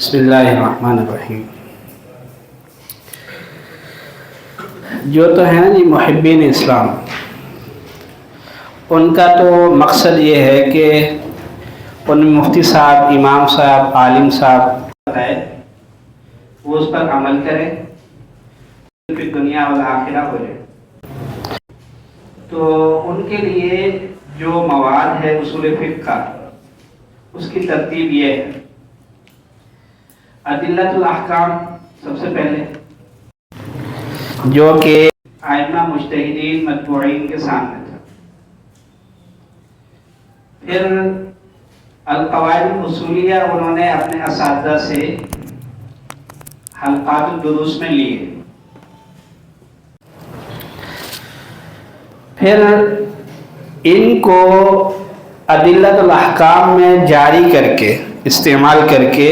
بسم اللہ الرحمن الرحیم۔ جو تو ہیں جی محبین اسلام، ان کا تو مقصد یہ ہے کہ ان مفتی صاحب، امام صاحب، عالم صاحب ہے وہ اس پر عمل کریں، پھر دنیا والآخرہ ہو جائے۔ تو ان کے لیے جو مواد ہے اصول فقہ کا، اس کی ترتیب یہ ہے: ادلۃ الاحکام سب سے پہلے، جو کہ ائمہ مجتہدین متبوعین کے سامنے تھا۔ پھر القواعد الاصولیہ انہوں نے اپنے اساتذہ سے حلقات الدروس میں لیے۔ پھر ان کو ادلۃ الاحکام میں جاری کر کے، استعمال کر کے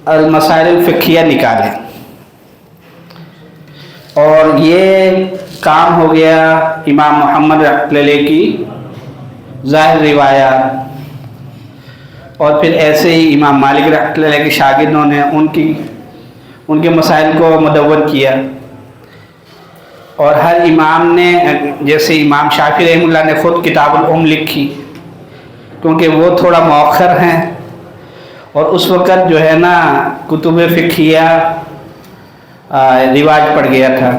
المسائل الفقہیہ نکالے، اور یہ کام ہو گیا امام محمد رحمۃ اللہ علیہ کی ظاہر روایات، اور پھر ایسے ہی امام مالک رحمۃ اللہ علیہ کے شاگردوں نے ان کے مسائل کو مدون کیا، اور ہر امام نے، جیسے امام شافعی رحمہ اللہ نے خود کتاب الام لکھی، کیونکہ وہ تھوڑا مؤخر ہیں، اور اس وقت جو ہے نا کتب فقہیہ رواج پڑ گیا تھا۔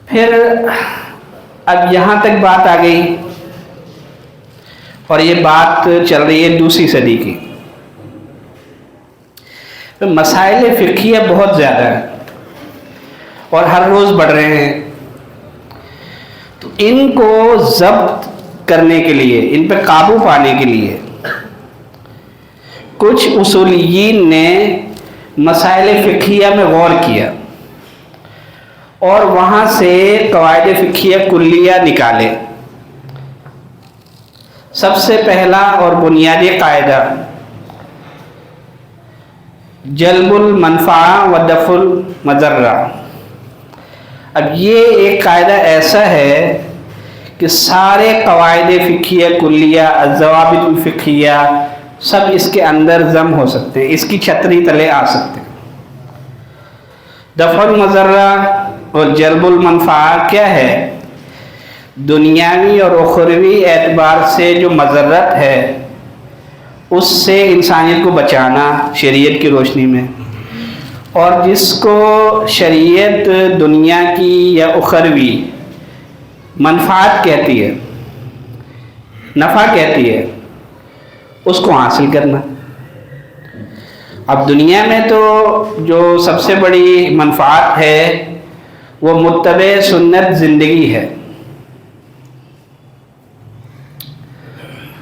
پھر اب یہاں تک بات آ گئی، اور یہ بات چل رہی ہے دوسری صدی کی۔ مسائل فقہیہ بہت زیادہ ہیں اور ہر روز بڑھ رہے ہیں، تو ان کو ضبط کرنے کے لیے، ان پہ قابو پانے کے لیے کچھ اصولیین نے مسائل فقہیہ میں غور کیا، اور وہاں سے قواعد فقہیہ کلیہ نکالے۔ سب سے پہلا اور بنیادی قاعدہ جلب المنفعہ و دفع المضرہ۔ اب یہ ایک قاعدہ ایسا ہے کہ سارے قواعد فقہیہ کلیہ، الضوابط الفقہیہ، سب اس کے اندر ضم ہو سکتے ہیں، اس کی چھتری تلے آ سکتے ہیں۔ دفع المضرہ اور جلب المنفعہ کیا ہے؟ دنیاوی اور اخروی اعتبار سے جو مضرت ہے اس سے انسانیت کو بچانا شریعت کی روشنی میں، اور جس کو شریعت دنیا کی یا اخروی منفعت کہتی ہے، نفع کہتی ہے، اس کو حاصل کرنا۔ اب دنیا میں تو جو سب سے بڑی منفعت ہے وہ متبع سنت زندگی ہے،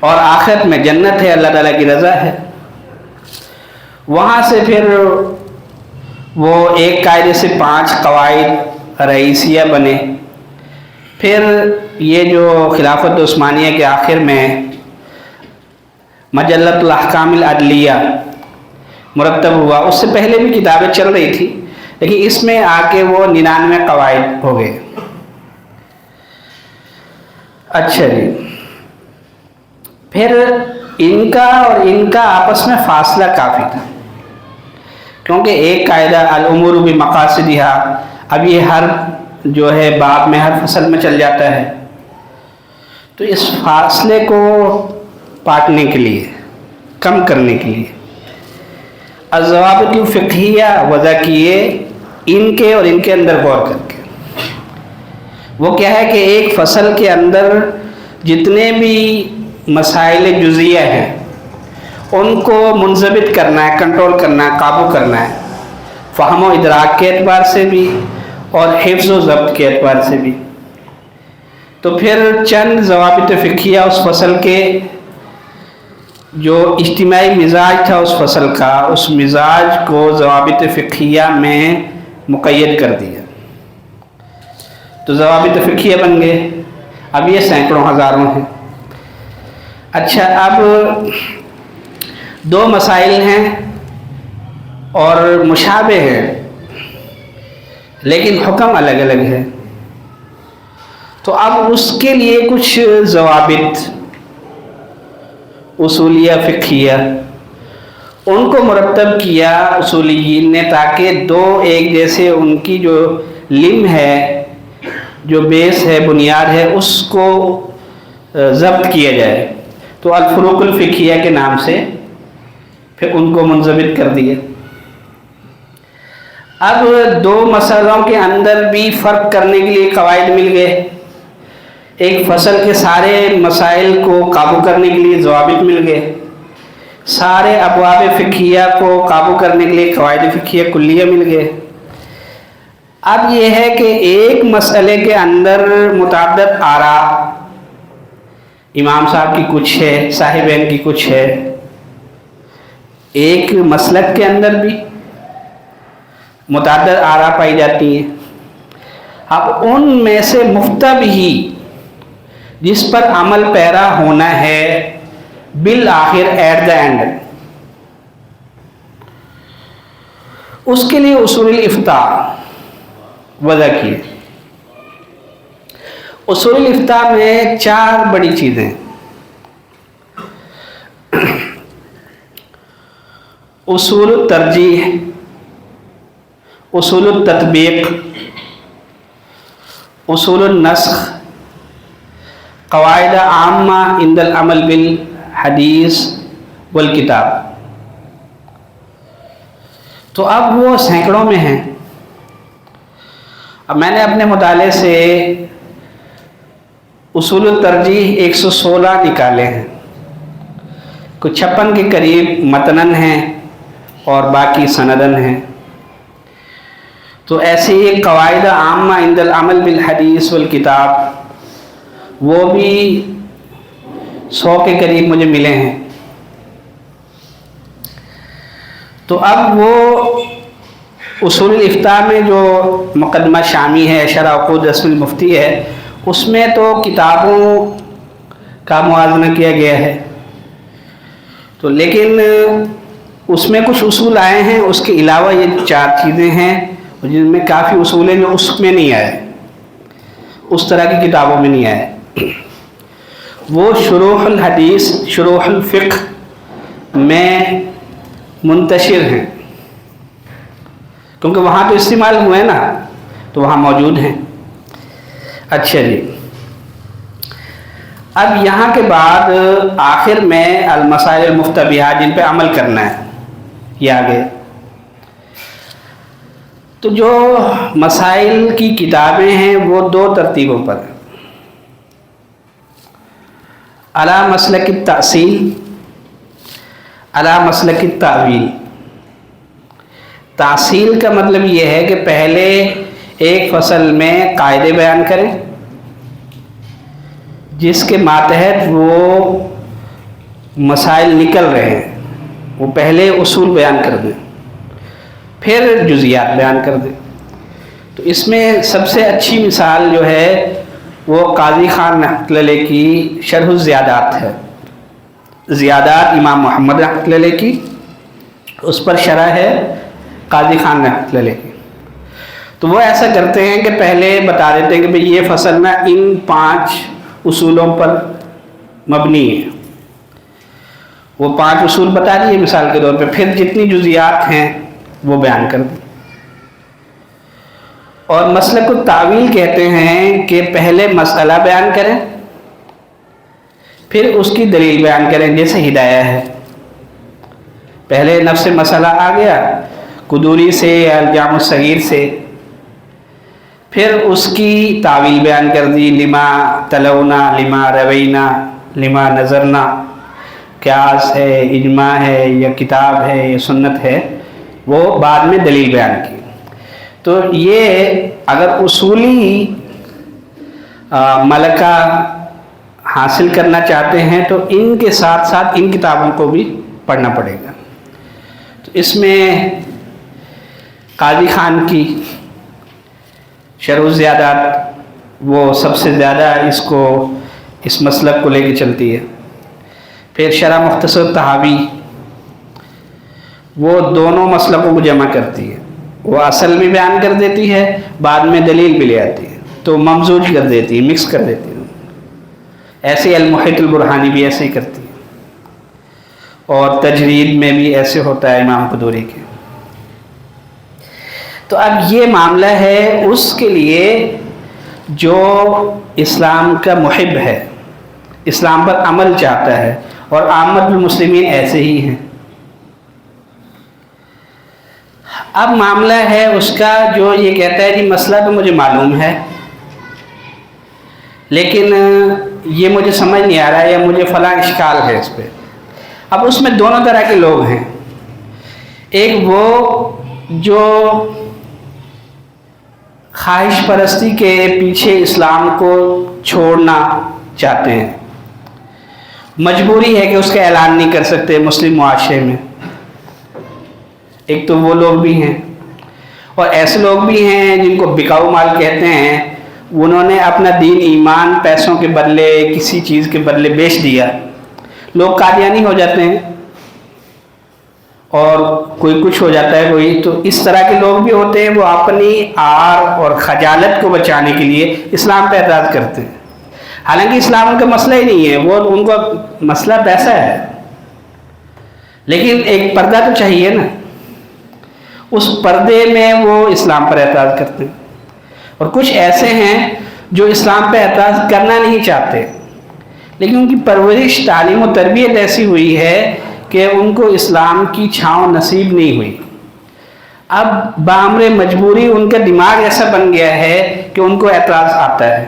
اور آخرت میں جنت ہے، اللہ تعالیٰ کی رضا ہے۔ وہاں سے پھر وہ ایک قاعدے سے 5 قواعد رئیسیہ بنے۔ پھر یہ جو خلافت عثمانیہ کے آخر میں مجلۃ الاحکام العدلیہ مرتب ہوا، اس سے پہلے بھی کتابیں چل رہی تھی، لیکن اس میں آ کے وہ 99 قواعد ہو گئے۔ اچھا جی، پھر ان کا اور ان کا آپس میں فاصلہ کافی تھا، کیونکہ ایک قاعدہ الامور بمقاصدہا، اب یہ ہر جو ہے باب میں، ہر فصل میں چل جاتا ہے، تو اس فاصلے کو پاٹنے کے لیے، کم کرنے کے لیے الضوابط الفقہیہ وضع کیے، ان کے اور ان کے اندر غور کر کے۔ وہ کیا ہے کہ ایک فصل کے اندر جتنے بھی مسائل جزیہ ہیں ان کو منضبط کرنا ہے، کنٹرول کرنا ہے، قابو کرنا ہے، فہم و ادراک کے اعتبار سے بھی اور حفظ و ضبط کے اعتبار سے بھی۔ تو پھر چند ضوابط فقہیہ اس فصل کے، جو اجتماعی مزاج تھا اس فصل کا، اس مزاج کو ضوابط فقہیہ میں مقید کر دیا، تو ضوابط فقہیہ بن گئے۔ اب یہ سینکڑوں ہزاروں ہیں۔ اچھا، اب 2 مسائل ہیں اور مشابہ ہیں، لیکن حکم الگ الگ ہے، تو اب اس کے لیے کچھ ضوابط اصولیہ فقہیہ ان کو مرتب کیا اصولیین نے تاکہ دو ایک جیسے ان کی جو لم ہے، جو بیس ہے، بنیاد ہے، اس کو ضبط کیا جائے، تو الفروق الفقہیہ کے نام سے پھر ان کو منضبط کر دیا۔ اب دو مسئلوں کے اندر بھی فرق کرنے کے لیے قواعد مل گئے، ایک فصل کے سارے مسائل کو قابو کرنے کے لیے ضوابط مل گئے، سارے ابواب فقہیہ کو قابو کرنے کے لیے قواعد فقہیہ کلیہ مل گئے۔ اب یہ ہے کہ ایک مسئلے کے اندر متعدد آراء، امام صاحب کی کچھ ہے، صاحبین کی کچھ ہے، ایک مسلک کے اندر بھی متعدد آراء پائی جاتی ہیں۔ اب ان میں سے مفتب ہی جس پر عمل پیرا ہونا ہے بالآخر ایٹ دا اینڈ، اس کے لیے اصول الافتاء وضع کیے۔ اصول الافتاء میں 4 بڑی چیزیں، اصول الترجیح، اصول التطبیق، اصول النسخ، قواعد عامہ عند العمل بالحدیث والکتاب۔ تو اب وہ سینکڑوں میں ہیں۔ اب میں نے اپنے مطالعے سے اصول الترجیح 116 نکالے ہیں، کچھ 56 کے قریب متنن ہیں اور باقی سندن ہیں۔ تو ایسے ہی قواعد عامہ عند العمل بالحدیث والکتاب، وہ بھی 100 کے قریب مجھے ملے ہیں۔ تو اب وہ اصول الافتاء میں جو مقدمہ شامی ہے، شرح عقود رسم المفتی ہے، اس میں تو کتابوں کا موازنہ کیا گیا ہے، تو لیکن اس میں کچھ اصول آئے ہیں، اس کے علاوہ یہ 4 چیزیں ہیں جن میں کافی اصول ہیں جو اس میں نہیں آئے، اس طرح کی کتابوں میں نہیں آئے۔ وہ شروح الحدیث، شروح الفقہ میں منتشر ہیں، کیونکہ وہاں تو استعمال ہوئے نا، تو وہاں موجود ہیں۔ اچھا جی، اب یہاں کے بعد آخر میں المسائل المفتبہات، جن پہ عمل کرنا ہے، یہ آگے۔ تو جو مسائل کی کتابیں ہیں وہ 2 ترتیبوں پر ہیں، علی مسلک التأصیل، علی مسلک التأویل۔ تأصیل کا مطلب یہ ہے کہ پہلے ایک فصل میں قاعدے بیان کریں جس کے ماتحت وہ مسائل نکل رہے ہیں، وہ پہلے اصول بیان کر دیں، پھر جزیات بیان کر دیں۔ تو اس میں سب سے اچھی مثال جو ہے وہ قاضی خان رحمۃ اللہ علیہ کی شرح الزیادات ہے، زیادات امام محمد رحمۃ اللہ علیہ کی، اس پر شرح ہے قاضی خان رحمۃ اللہ علیہ کی۔ تو وہ ایسا کرتے ہیں کہ پہلے بتا دیتے ہیں کہ بھئی یہ فصل نا ان 5 اصولوں پر مبنی ہے، وہ 5 اصول بتا دیے مثال کے طور پہ، پھر جتنی جزیات ہیں وہ بیان کر دیں۔ اور مسلک التاویل کہتے ہیں کہ پہلے مسئلہ بیان کریں، پھر اس کی دلیل بیان کریں، جیسے ہدایہ ہے، پہلے نفس مسئلہ آ گیا قدوری سے یا الجامع الصغیر سے، پھر اس کی تعویل بیان کر دی، لما تلونا، لما روینا، لما نظرنا، قیاس ہے، اجماع ہے، یا کتاب ہے، یا سنت ہے، وہ بعد میں دلیل بیان کی۔ تو یہ اگر اصولی ملکہ حاصل کرنا چاہتے ہیں تو ان کے ساتھ ساتھ ان کتابوں کو بھی پڑھنا پڑے گا۔ تو اس میں قاضی خان کی شرح الزیادات وہ سب سے زیادہ اس مسلک کو لے کے چلتی ہے۔ پھر شرح مختصر طحاوی وہ دونوں مسلکوں کو جمع کرتی ہے، وہ اصل بھی بیان کر دیتی ہے، بعد میں دلیل بھی لے آتی ہے، تو ممزوج کر دیتی ہے، مکس کر دیتی ہے۔ ایسے المحیط البرہانی بھی ایسے ہی کرتی ہے۔ اور تجرید میں بھی ایسے ہوتا ہے امام قدوری کے. تو اب یہ معاملہ ہے اس کے لیے جو اسلام کا محب ہے، اسلام پر عمل چاہتا ہے، اور عامت المسلمین ایسے ہی ہیں. اب معاملہ ہے اس کا جو یہ کہتا ہے کہ مسئلہ تو مجھے معلوم ہے لیکن یہ مجھے سمجھ نہیں آ رہا ہے یا مجھے فلاں اشکال ہے اس پہ. اب اس میں دونوں طرح کے لوگ ہیں. ایک وہ جو خواہش پرستی کے پیچھے اسلام کو چھوڑنا چاہتے ہیں، مجبوری ہے کہ اس کا اعلان نہیں کر سکتے مسلم معاشرے میں. ایک تو وہ لوگ بھی ہیں، اور ایسے لوگ بھی ہیں جن کو بکاؤ مال کہتے ہیں. انہوں نے اپنا دین ایمان پیسوں کے بدلے کسی چیز کے بدلے بیچ دیا. لوگ قادیانی ہو جاتے ہیں اور کوئی کچھ ہو جاتا ہے کوئی. تو اس طرح کے لوگ بھی ہوتے ہیں، وہ اپنی عار اور خجالت کو بچانے کے لیے اسلام پہ اعتراض کرتے ہیں. حالانکہ اسلام ان کا مسئلہ ہی نہیں ہے، وہ ان کا مسئلہ پیسہ ہے. لیکن ایک پردہ تو چاہیے نا، اس پردے میں وہ اسلام پر اعتراض کرتے ہیں. اور کچھ ایسے ہیں جو اسلام پہ اعتراض کرنا نہیں چاہتے لیکن ان کی پرورش تعلیم و تربیت ایسی ہوئی ہے کہ ان کو اسلام کی چھاؤں نصیب نہیں ہوئی. اب بامر مجبوری ان کا دماغ ایسا بن گیا ہے کہ ان کو اعتراض آتا ہے.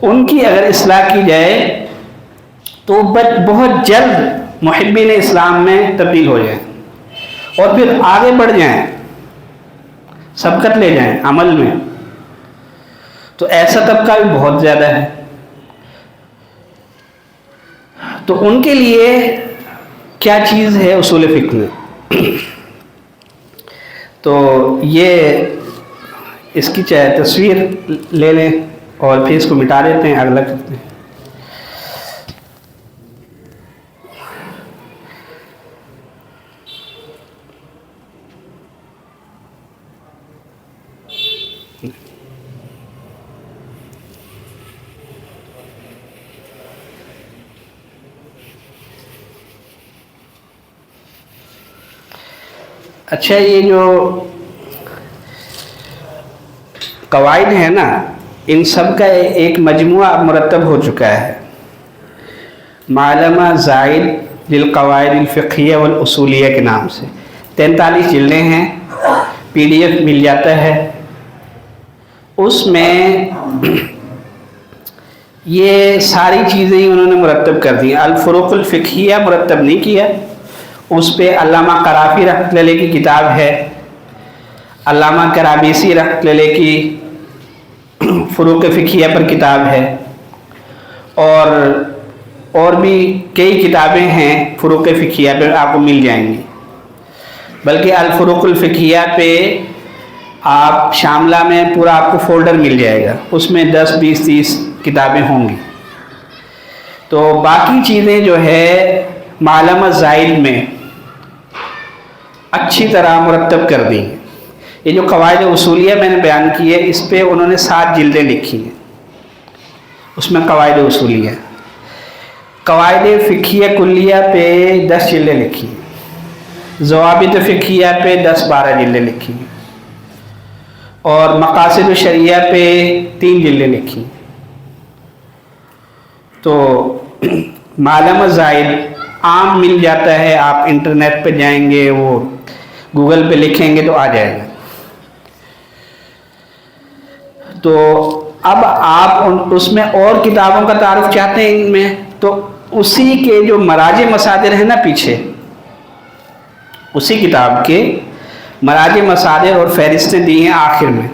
ان کی اگر اصلاح کی جائے تو بہت جلد محبین اسلام میں تبدیل ہو جائیں اور پھر آگے بڑھ جائیں، سبقت لے جائیں عمل میں. تو ایسا طبقہ بھی بہت زیادہ ہے. تو ان کے لیے کیا چیز ہے اصول فقہ میں؟ تو یہ اس کی چاہے تصویر لے لیں اور پھر اس کو مٹا دیتے ہیں، اگلا کرتے ہیں. اچھا، یہ جو قواعد ہیں نا، ان سب کا ایک مجموعہ اب مرتب ہو چکا ہے. معلمہ زائد للقواعد الفقہیہ والاصولیہ کے نام سے 43 جلدیں ہیں. PDF مل جاتا ہے. اس میں یہ ساری چیزیں ہی انہوں نے مرتب کر دی. الفروق الفقہیہ مرتب نہیں کیا، اس پہ علامہ قرافی رحمۃ اللہ کی کتاب ہے. علامہ کرابیسی رحمۃ اللہ کی فروق فقہیہ پر کتاب ہے، اور بھی کئی کتابیں ہیں فروق فقہیہ پہ آپ کو مل جائیں گی. بلکہ الفروق الفقہیہ پہ آپ شاملہ میں پورا آپ کو فولڈر مل جائے گا، اس میں 10 20 30 کتابیں ہوں گی. تو باقی چیزیں جو ہے معلمہ زائد میں اچھی طرح مرتب کر دی. یہ جو قواعد اصولیہ میں نے بیان کی ہے، اس پہ انہوں نے 7 جلدیں لکھی ہیں. اس میں قواعد اصولیہ، قواعد فقہیہ کلیہ پہ 10 جلدیں لکھی ہیں. ضوابط فقہیہ پہ 10 12 جلدیں لکھی ہیں. اور مقاصد الشریعہ پہ 3 جلدیں لکھی ہیں. تو معلمہ زائد عام مل جاتا ہے. آپ انٹرنیٹ پہ جائیں گے، وہ گوگل پہ لکھیں گے تو آ جائے گا. تو اب آپ اس میں اور کتابوں کا تعارف چاہتے ہیں ان میں، تو اسی کے جو مراجع مصادر ہیں نا پیچھے، اسی کتاب کے مراجع مصادر اور فہرستیں دی ہیں آخر میں.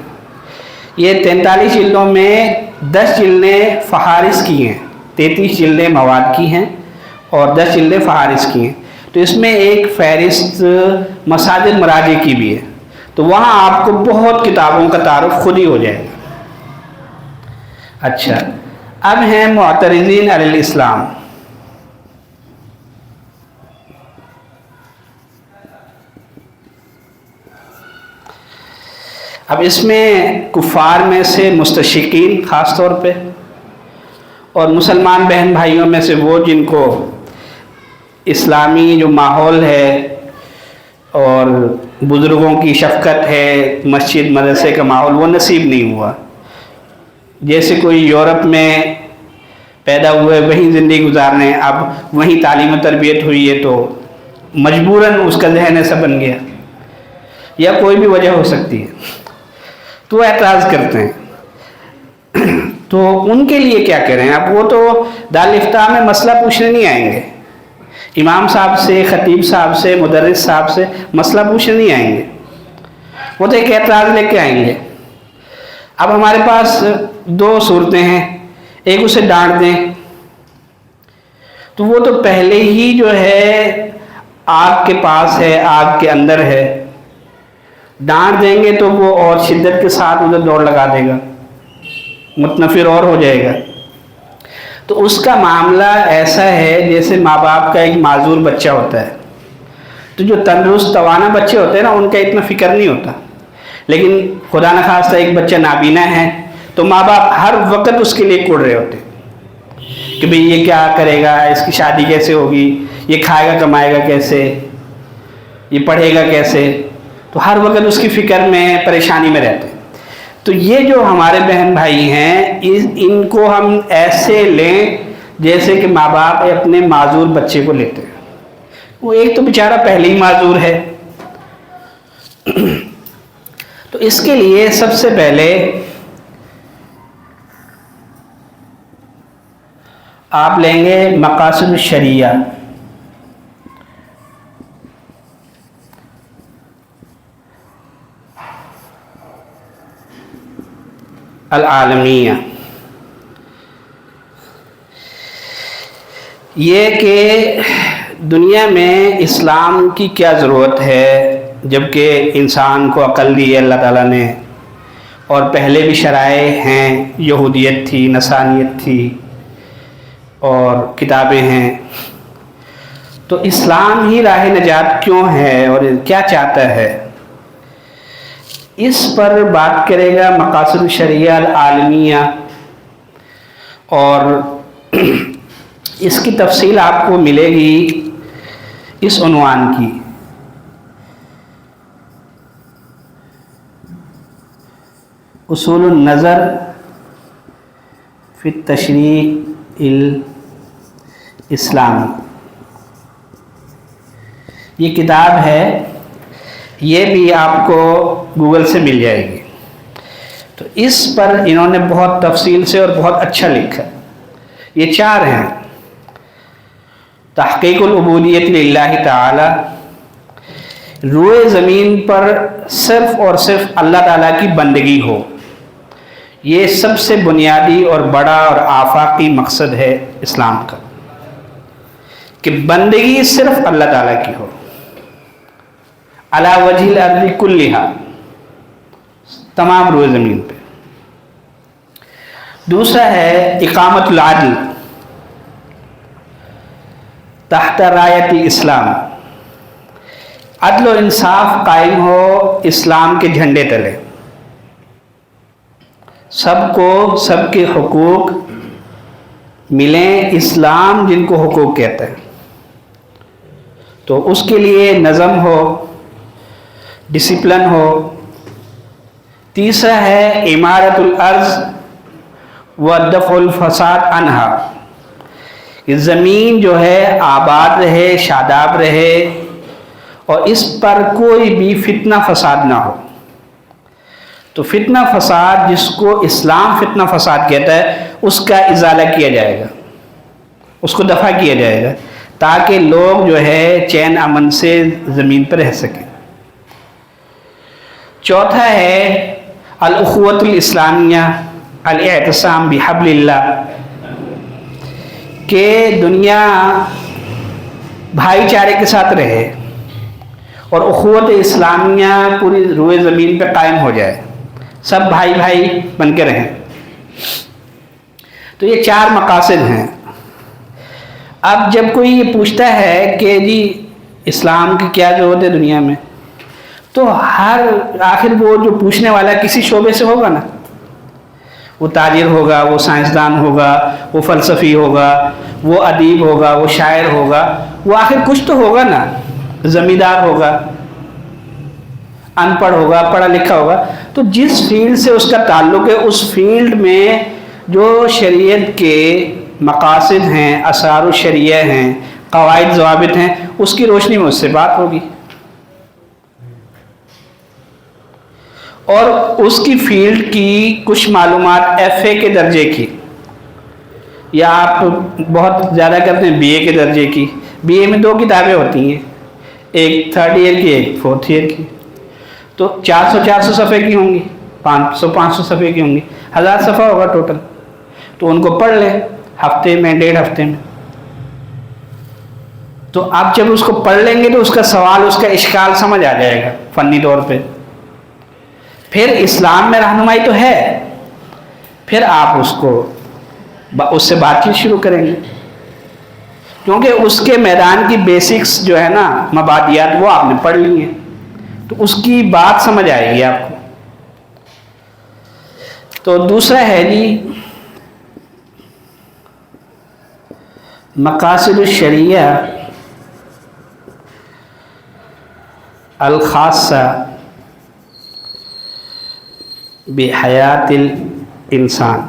یہ 43 جلدوں میں 10 جلدیں فہارس کی ہیں، 33 جلدیں مواد کی ہیں اور 10 جلدیں فہارس کی ہیں. تو اس میں ایک فہرست مصادر مراجع کی بھی ہے. تو وہاں آپ کو بہت کتابوں کا تعارف خود ہی ہو جائے گا. اچھا، اب ہیں معترضین علی الاسلام. اب اس میں کفار میں سے مستشرقین خاص طور پہ، اور مسلمان بہن بھائیوں میں سے وہ جن کو اسلامی جو ماحول ہے اور بزرگوں کی شفقت ہے، مسجد مدرسے کا ماحول، وہ نصیب نہیں ہوا۔ جیسے کوئی یورپ میں پیدا ہوئے، وہیں زندگی گزارنے، اب وہیں تعلیم و تربیت ہوئی ہے تو مجبوراً اس کا ذہن ایسا بن گیا، یا کوئی بھی وجہ ہو سکتی ہے، تو وہ اعتراض کرتے ہیں۔ تو ان کے لیے کیا کریں؟ اب وہ تو دارالفتاح میں مسئلہ پوچھنے نہیں آئیں گے، امام صاحب سے، خطیب صاحب سے، مدرس صاحب سے مسئلہ پوچھنے نہیں آئیں گے، وہ تو ایک اعتراض لے کے آئیں گے۔ اب ہمارے پاس دو صورتیں ہیں، ایک اسے ڈانٹ دیں، تو وہ تو پہلے ہی جو ہے آگ کے پاس ہے، آگ کے اندر ہے، ڈانٹ دیں گے تو وہ اور شدت کے ساتھ ادھر دوڑ لگا دے گا، متنفر اور ہو جائے گا۔ تو اس کا معاملہ ایسا ہے جیسے ماں باپ کا ایک معذور بچہ ہوتا ہے، تو جو تندرست توانا بچے ہوتے ہیں نا، ان کا اتنا فکر نہیں ہوتا، لیکن خدا نخواستہ ایک بچہ نابینا ہے تو ماں باپ ہر وقت اس کے لیے کوڑ رہے ہوتے کہ بھئی یہ کیا کرے گا، اس کی شادی کیسے ہوگی، یہ کھائے گا کمائے گا کیسے، یہ پڑھے گا کیسے، تو ہر وقت اس کی فکر میں، پریشانی میں رہتے ہیں۔ تو یہ جو ہمارے بہن بھائی ہیں، ان کو ہم ایسے لیں جیسے کہ ماں باپ اپنے معذور بچے کو لیتے ہیں۔ وہ ایک تو بیچارہ پہلے ہی معذور ہے، تو اس کے لیے سب سے پہلے آپ لیں گے مقاصد الشریعہ، العالمیہ، یہ کہ دنیا میں اسلام کی کیا ضرورت ہے، جبکہ انسان کو عقل دی ہے اللہ تعالیٰ نے، اور پہلے بھی شرائع ہیں، یہودیت تھی، نصرانیت تھی، اور کتابیں ہیں، تو اسلام ہی راہ نجات کیوں ہے اور کیا چاہتا ہے، اس پر بات کرے گا مقاصد الشریعہ العالمیہ، اور اس کی تفصیل آپ کو ملے گی اس عنوان کی، اصول النظر فی التشریع الاسلامی، یہ کتاب ہے، یہ بھی آپ کو گوگل سے مل جائے گی۔ تو اس پر انہوں نے بہت تفصیل سے اور بہت اچھا لکھا۔ یہ چار ہیں: تحقیق العبودیت للہ تعالی، روئے زمین پر صرف اور صرف اللہ تعالیٰ کی بندگی ہو، یہ سب سے بنیادی اور بڑا اور آفاقی مقصد ہے اسلام کا، کہ بندگی صرف اللہ تعالیٰ کی ہو، علی وجہ الارض کلہا، تمام روئے زمین پہ۔ دوسرا ہے اقامت العدل تحت رایت اسلام، عدل و انصاف قائم ہو اسلام کے جھنڈے تلے، سب کو سب کے حقوق ملیں، اسلام جن کو حقوق کہتا ہے، تو اس کے لیے نظم ہو، ڈسپلن ہو۔ تیسرا ہے عمارت الارض و دفع الفساد عنہا، کہ زمین جو ہے آباد رہے، شاداب رہے، اور اس پر کوئی بھی فتنہ فساد نہ ہو۔ تو فتنہ فساد، جس کو اسلام فتنہ فساد کہتا ہے، اس کا ازالہ کیا جائے گا، اس کو دفع کیا جائے گا، تاکہ لوگ جو ہے چین امن سے زمین پر رہ سکیں۔ چوتھا ہے الاخوۃ الاسلامیہ، الاعتصام بحبل اللہ، کہ دنیا بھائی چارے کے ساتھ رہے اور اخوت اسلامیہ پوری روئے زمین پہ قائم ہو جائے، سب بھائی بھائی بن کے رہیں۔ تو یہ چار مقاصد ہیں۔ اب جب کوئی یہ پوچھتا ہے کہ جی اسلام کی کیا ضرورت ہے دنیا میں، تو آخر وہ جو پوچھنے والا کسی شعبے سے ہوگا نا، وہ تاجر ہوگا، وہ سائنسدان ہوگا، وہ فلسفی ہوگا، وہ ادیب ہوگا، وہ شاعر ہوگا، وہ آخر کچھ تو ہوگا نا، زمیندار ہوگا، ان پڑھ ہوگا، پڑھا لکھا ہوگا، تو جس فیلڈ سے اس کا تعلق ہے اس فیلڈ میں جو شریعت کے مقاصد ہیں، اسرار الشریعہ ہیں، قواعد ضوابط ہیں، اس کی روشنی میں اس سے بات ہوگی، اور اس کی فیلڈ کی کچھ معلومات ایف اے کے درجے کی، یا آپ بہت زیادہ کرتے ہیں بی اے کے درجے کی، بی اے میں 2 کتابیں ہوتی ہیں، ایک 3rd ایئر کی، ایک 4th ایئر کی، تو 400 صفحے کی ہوں گی، 500 صفحے کی ہوں گی، 1000 صفحہ ہوگا ٹوٹل، تو ان کو پڑھ لیں ہفتے میں، 1.5 ہفتے میں. تو آپ جب اس کو پڑھ لیں گے تو اس کا سوال، اس کا اشکال سمجھ آ جائے گا فنی طور پہ. پھر اسلام میں رہنمائی تو ہے، پھر آپ اس سے بات چیت شروع کریں گے، کیونکہ اس کے میدان کی بیسکس جو ہے نا، مبادیات، وہ آپ نے پڑھ لی ہیں، تو اس کی بات سمجھ آئے گی آپ کو. تو دوسرا ہے جی مقاصد الشریعہ الخاصہ بحیات الانسان.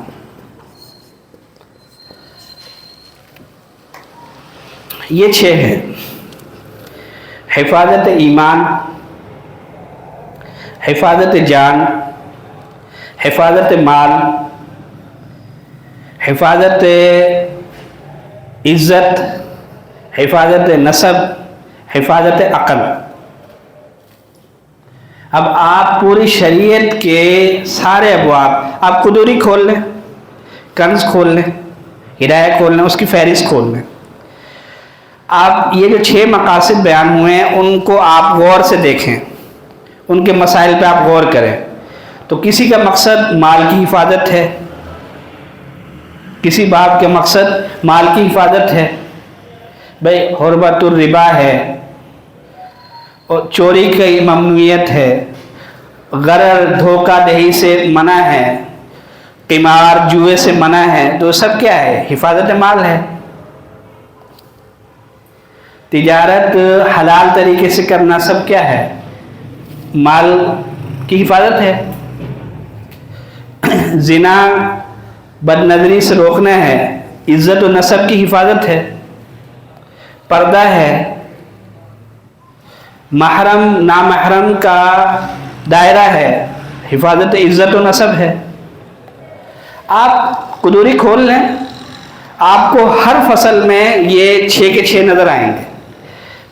یہ 6 ہیں: حفاظت ایمان، حفاظت جان، حفاظت مال، حفاظت عزت، حفاظت نسب، حفاظت عقل. اب آپ پوری شریعت کے سارے ابواب، آپ قدوری کھول لیں، کنز کھول لیں، ہدایہ کھول لیں، اس کی فہرست کھول لیں. آپ یہ جو 6 مقاصد بیان ہوئے ہیں ان کو آپ غور سے دیکھیں، ان کے مسائل پہ آپ غور کریں. تو کسی کا مقصد مال کی حفاظت ہے، کسی باب کے مقصد مال کی حفاظت ہے، بھئی حرمت الربا ہے، اور چوری کی ممنوعیت ہے، غرر دھوکہ دہی سے منع ہے، قمار جوئے سے منع ہے، تو سب کیا ہے؟ حفاظت مال ہے. تجارت حلال طریقے سے کرنا سب کیا ہے؟ مال کی حفاظت ہے. زنا بد نظری سے روکنا ہے، عزت و نسب کی حفاظت ہے، پردہ ہے، محرم نامحرم کا دائرہ ہے، حفاظت عزت و نسب ہے. آپ قدوری کھول لیں، آپ کو ہر فصل میں یہ 6 کے 6 نظر آئیں گے.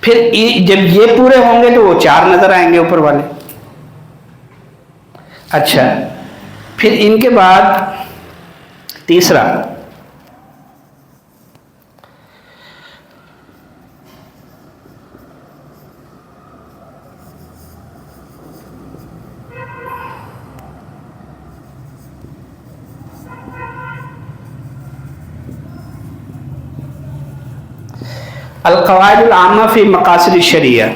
پھر جب یہ پورے ہوں گے تو وہ 4 نظر آئیں گے اوپر والے. اچھا، پھر ان کے بعد تیسرا القواعد العامہ فی مقاصد الشریعہ.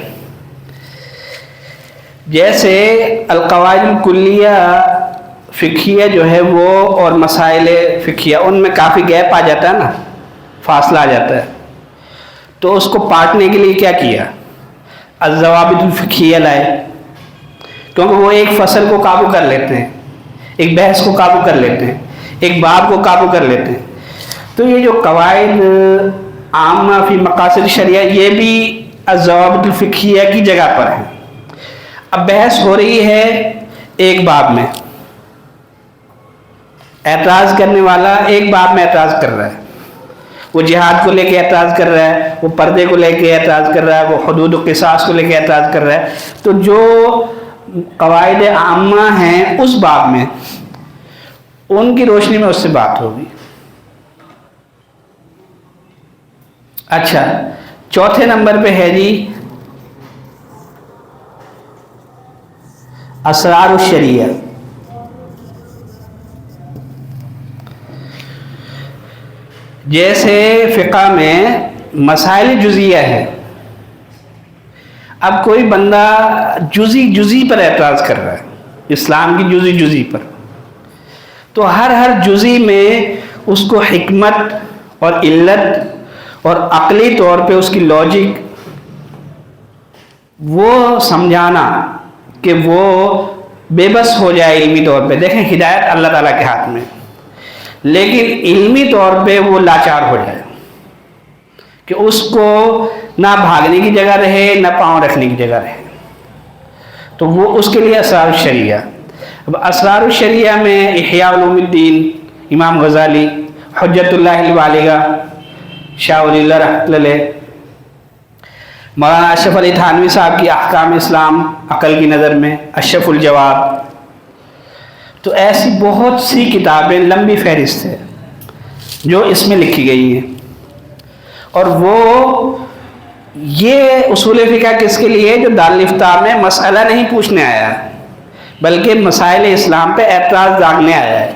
جیسے القواعد الکلیہ فقہیہ جو ہے وہ، اور مسائل فقہیہ، ان میں کافی گیپ آ جاتا ہے نا، فاصلہ آ جاتا ہے. تو اس کو پاٹنے کے لیے کیا کیا؟ الضوابط الفقہیہ لائے، کیونکہ وہ ایک فصل کو قابو کر لیتے ہیں، ایک بحث کو قابو کر لیتے ہیں، ایک باب کو قابو کر لیتے ہیں. تو یہ جو قواعد عامہ فی مقاصد شریعہ، یہ بھی الضوابط الفقہیہ کی جگہ پر ہیں. اب بحث ہو رہی ہے ایک باب میں، اعتراض کرنے والا ایک باب میں اعتراض کر رہا ہے، وہ جہاد کو لے کے اعتراض کر رہا ہے، وہ پردے کو لے کے اعتراض کر رہا ہے، وہ حدود و قصاص کو لے کے اعتراض کر رہا ہے. تو جو قواعد عامہ ہیں اس باب میں، ان کی روشنی میں اس سے بات ہوگی. اچھا، چوتھے نمبر پہ ہے جی اسرار الشریعہ. جیسے فقہ میں مسائل جزیہ ہے، اب کوئی بندہ جزی پر اعتراض کر رہا ہے، اسلام کی جزی پر، تو ہر جزی میں اس کو حکمت اور علت اور عقلی طور پہ اس کی لاجک وہ سمجھانا کہ وہ بے بس ہو جائے علمی طور پہ. دیکھیں ہدایت اللہ تعالیٰ کے ہاتھ میں، لیکن علمی طور پہ وہ لاچار ہو جائے کہ اس کو نہ بھاگنے کی جگہ رہے نہ پاؤں رکھنے کی جگہ رہے. تو وہ اس کے لیے اسرار الشریعہ. اب اسرار الشریعہ میں احیاء علوم الدین امام غزالی، حجت اللہ البالغہ شاہ ولی اللہ رحمۃ اللہ علیہ، مولانا اشرف علی تھانوی صاحب کی احکام اسلام عقل کی نظر میں، اشرف الجواب. تو ایسی بہت سی کتابیں، لمبی فہرست ہے جو اس میں لکھی گئی ہیں. اور وہ یہ اصول فقہ کس کے لیے؟ جو دارالفتاء میں مسئلہ نہیں پوچھنے آیا ہے بلکہ مسائل اسلام پہ اعتراض داغنے آیا ہے.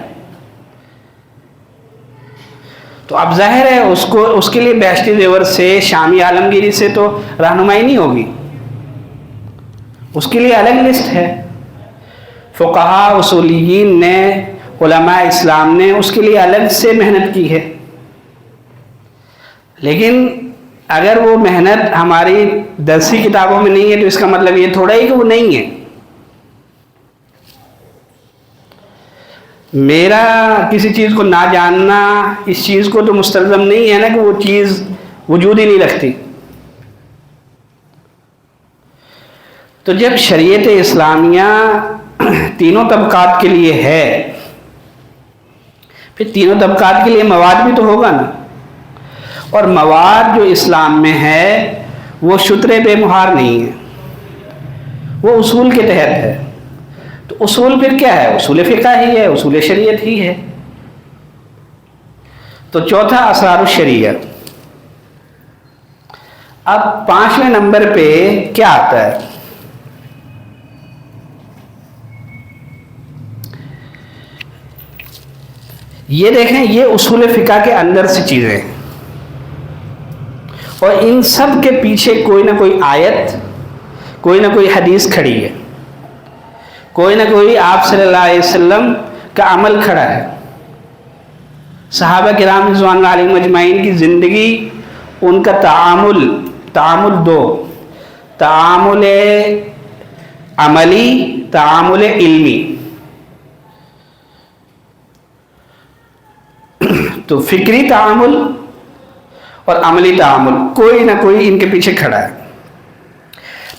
تو اب ظاہر ہے اس کے لیے بہشتی زیور سے، شامی عالمگیری سے تو رہنمائی نہیں ہوگی، اس کے لیے الگ لسٹ ہے. فقہا اصولیین نے، علماء اسلام نے اس کے لیے الگ سے محنت کی ہے. لیکن اگر وہ محنت ہماری درسی کتابوں میں نہیں ہے تو اس کا مطلب یہ تھوڑا ہی کہ وہ نہیں ہے. میرا کسی چیز کو نہ جاننا اس چیز کو تو مستلزم نہیں ہے نا کہ وہ چیز وجود ہی نہیں رکھتی. تو جب شریعت اسلامیہ تینوں طبقات کے لیے ہے، پھر تینوں طبقات کے لیے مواد بھی تو ہوگا نا. اور مواد جو اسلام میں ہے وہ شترے بے مہار نہیں ہے، وہ اصول کے تحت ہے. تو اصول پھر کیا ہے؟ اصول فقہ ہی ہے، اصول شریعت ہی ہے. تو چوتھا اسرار الشریعہ. اب 5ویں نمبر پہ کیا آتا ہے؟ یہ دیکھیں، یہ اصول فقہ کے اندر سے چیزیں ہیں اور ان سب کے پیچھے کوئی نہ کوئی آیت، کوئی نہ کوئی حدیث کھڑی ہے، کوئی نہ کوئی آپ صلی اللہ علیہ وسلم کا عمل کھڑا ہے. صحابہ کرام رضوان اللہ علیہم اجمعین کی زندگی، ان کا تعامل دو، تعامل عملی، تعامل علمی. تو فکری تعامل اور عملی تعامل، کوئی نہ کوئی ان کے پیچھے کھڑا ہے.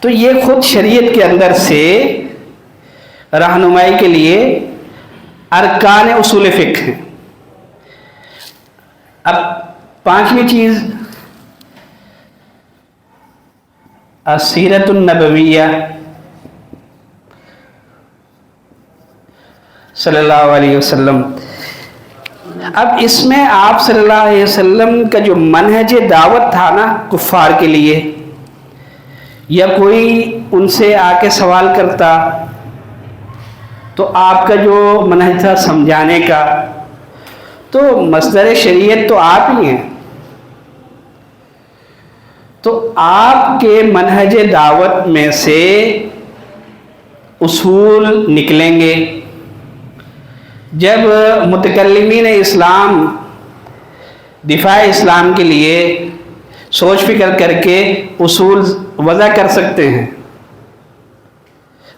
تو یہ خود شریعت کے اندر سے رہنمائی کے لیے ارکان اصول فقہ ہیں. اب 5ویں چیز السیرۃ النبویہ صلی اللہ علیہ وسلم. اب اس میں آپ صلی اللہ علیہ وسلم کا جو منہج دعوت تھا نا کفار کے لیے، یا کوئی ان سے آ کے سوال کرتا تو آپ کا جو منہج تھا سمجھانے کا، تو مصدر شریعت تو آپ ہی ہیں. تو آپ کے منہج دعوت میں سے اصول نکلیں گے. جب متکلمین اسلام دفاع اسلام کے لیے سوچ فکر کر کے اصول وضع کر سکتے ہیں،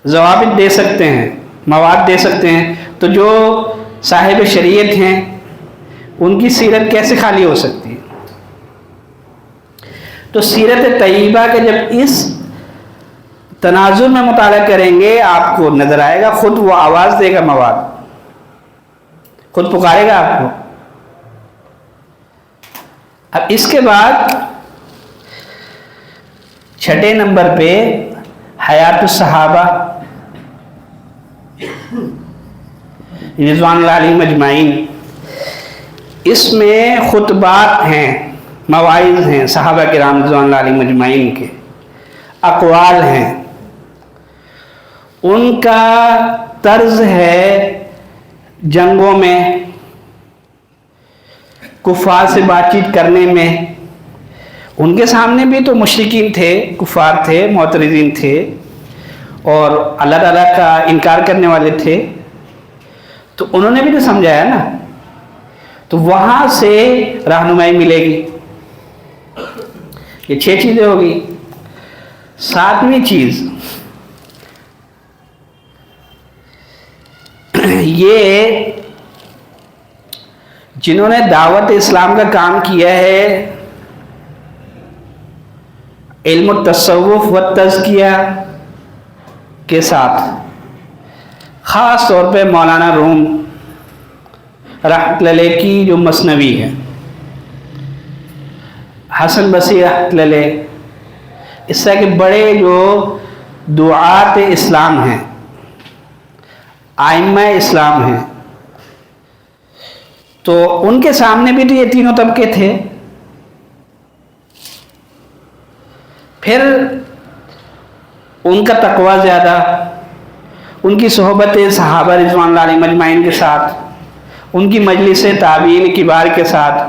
ضوابط دے سکتے ہیں، مواد دے سکتے ہیں، تو جو صاحب شریعت ہیں ان کی سیرت کیسے خالی ہو سکتی ہے؟ تو سیرت طیبہ کا جب اس تناظر میں مطالعہ کریں گے آپ کو نظر آئے گا، خود وہ آواز دے گا، مواد خود پکارے گا آپ کو. اب اس کے بعد 6 نمبر پہ حیات الصحابہ رضوان اللہ علیہم اجمعین. اس میں خطبات ہیں، مواعظ ہیں صحابہ کرام رضوان اللہ علیہم اجمعین کے، اقوال ہیں، ان کا طرز ہے جنگوں میں، کفار سے بات چیت کرنے میں. ان کے سامنے بھی تو مشرکین تھے، کفار تھے، معترضین تھے اور اللہ تعالیٰ کا انکار کرنے والے تھے، تو انہوں نے بھی تو سمجھایا نا. تو وہاں سے رہنمائی ملے گی. یہ 6 چیزیں ہوگی. 7ویں چیز یہ جنہوں نے دعوت اسلام کا کام کیا ہے علم التصوف و تزکیہ کے ساتھ، خاص طور پہ مولانا روم رحمۃ اللہ علیہ کی جو مثنوی ہے، حسن بصری رحمۃ اللہ علیہ، اس طرح کے بڑے جو دعات اسلام ہیں، آئمہ اسلام ہیں، تو ان کے سامنے بھی تو یہ تینوں طبقے تھے. پھر ان کا تقویٰ زیادہ، ان کی صحبت صحابہ رضوان اللہ علیہم اجمعین کے ساتھ، ان کی مجلس تابعین کبار کے ساتھ،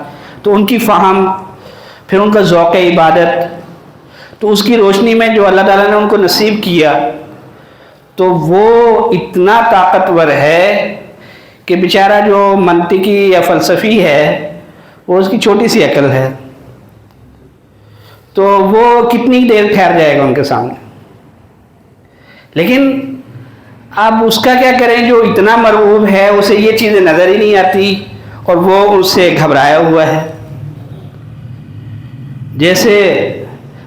تو ان کی فہم، پھر ان کا ذوق عبادت، تو اس کی روشنی میں جو اللہ تعالیٰ نے ان کو نصیب کیا، تو وہ اتنا طاقتور ہے کہ بیچارہ جو منطقی یا فلسفی ہے وہ اس کی چھوٹی سی عقل ہے، تو وہ کتنی دیر ٹھہر جائے گا ان کے سامنے. لیکن اب اس کا کیا کریں جو اتنا مرعوب ہے، اسے یہ چیزیں نظر ہی نہیں آتی اور وہ اس سے گھبرایا ہوا ہے. جیسے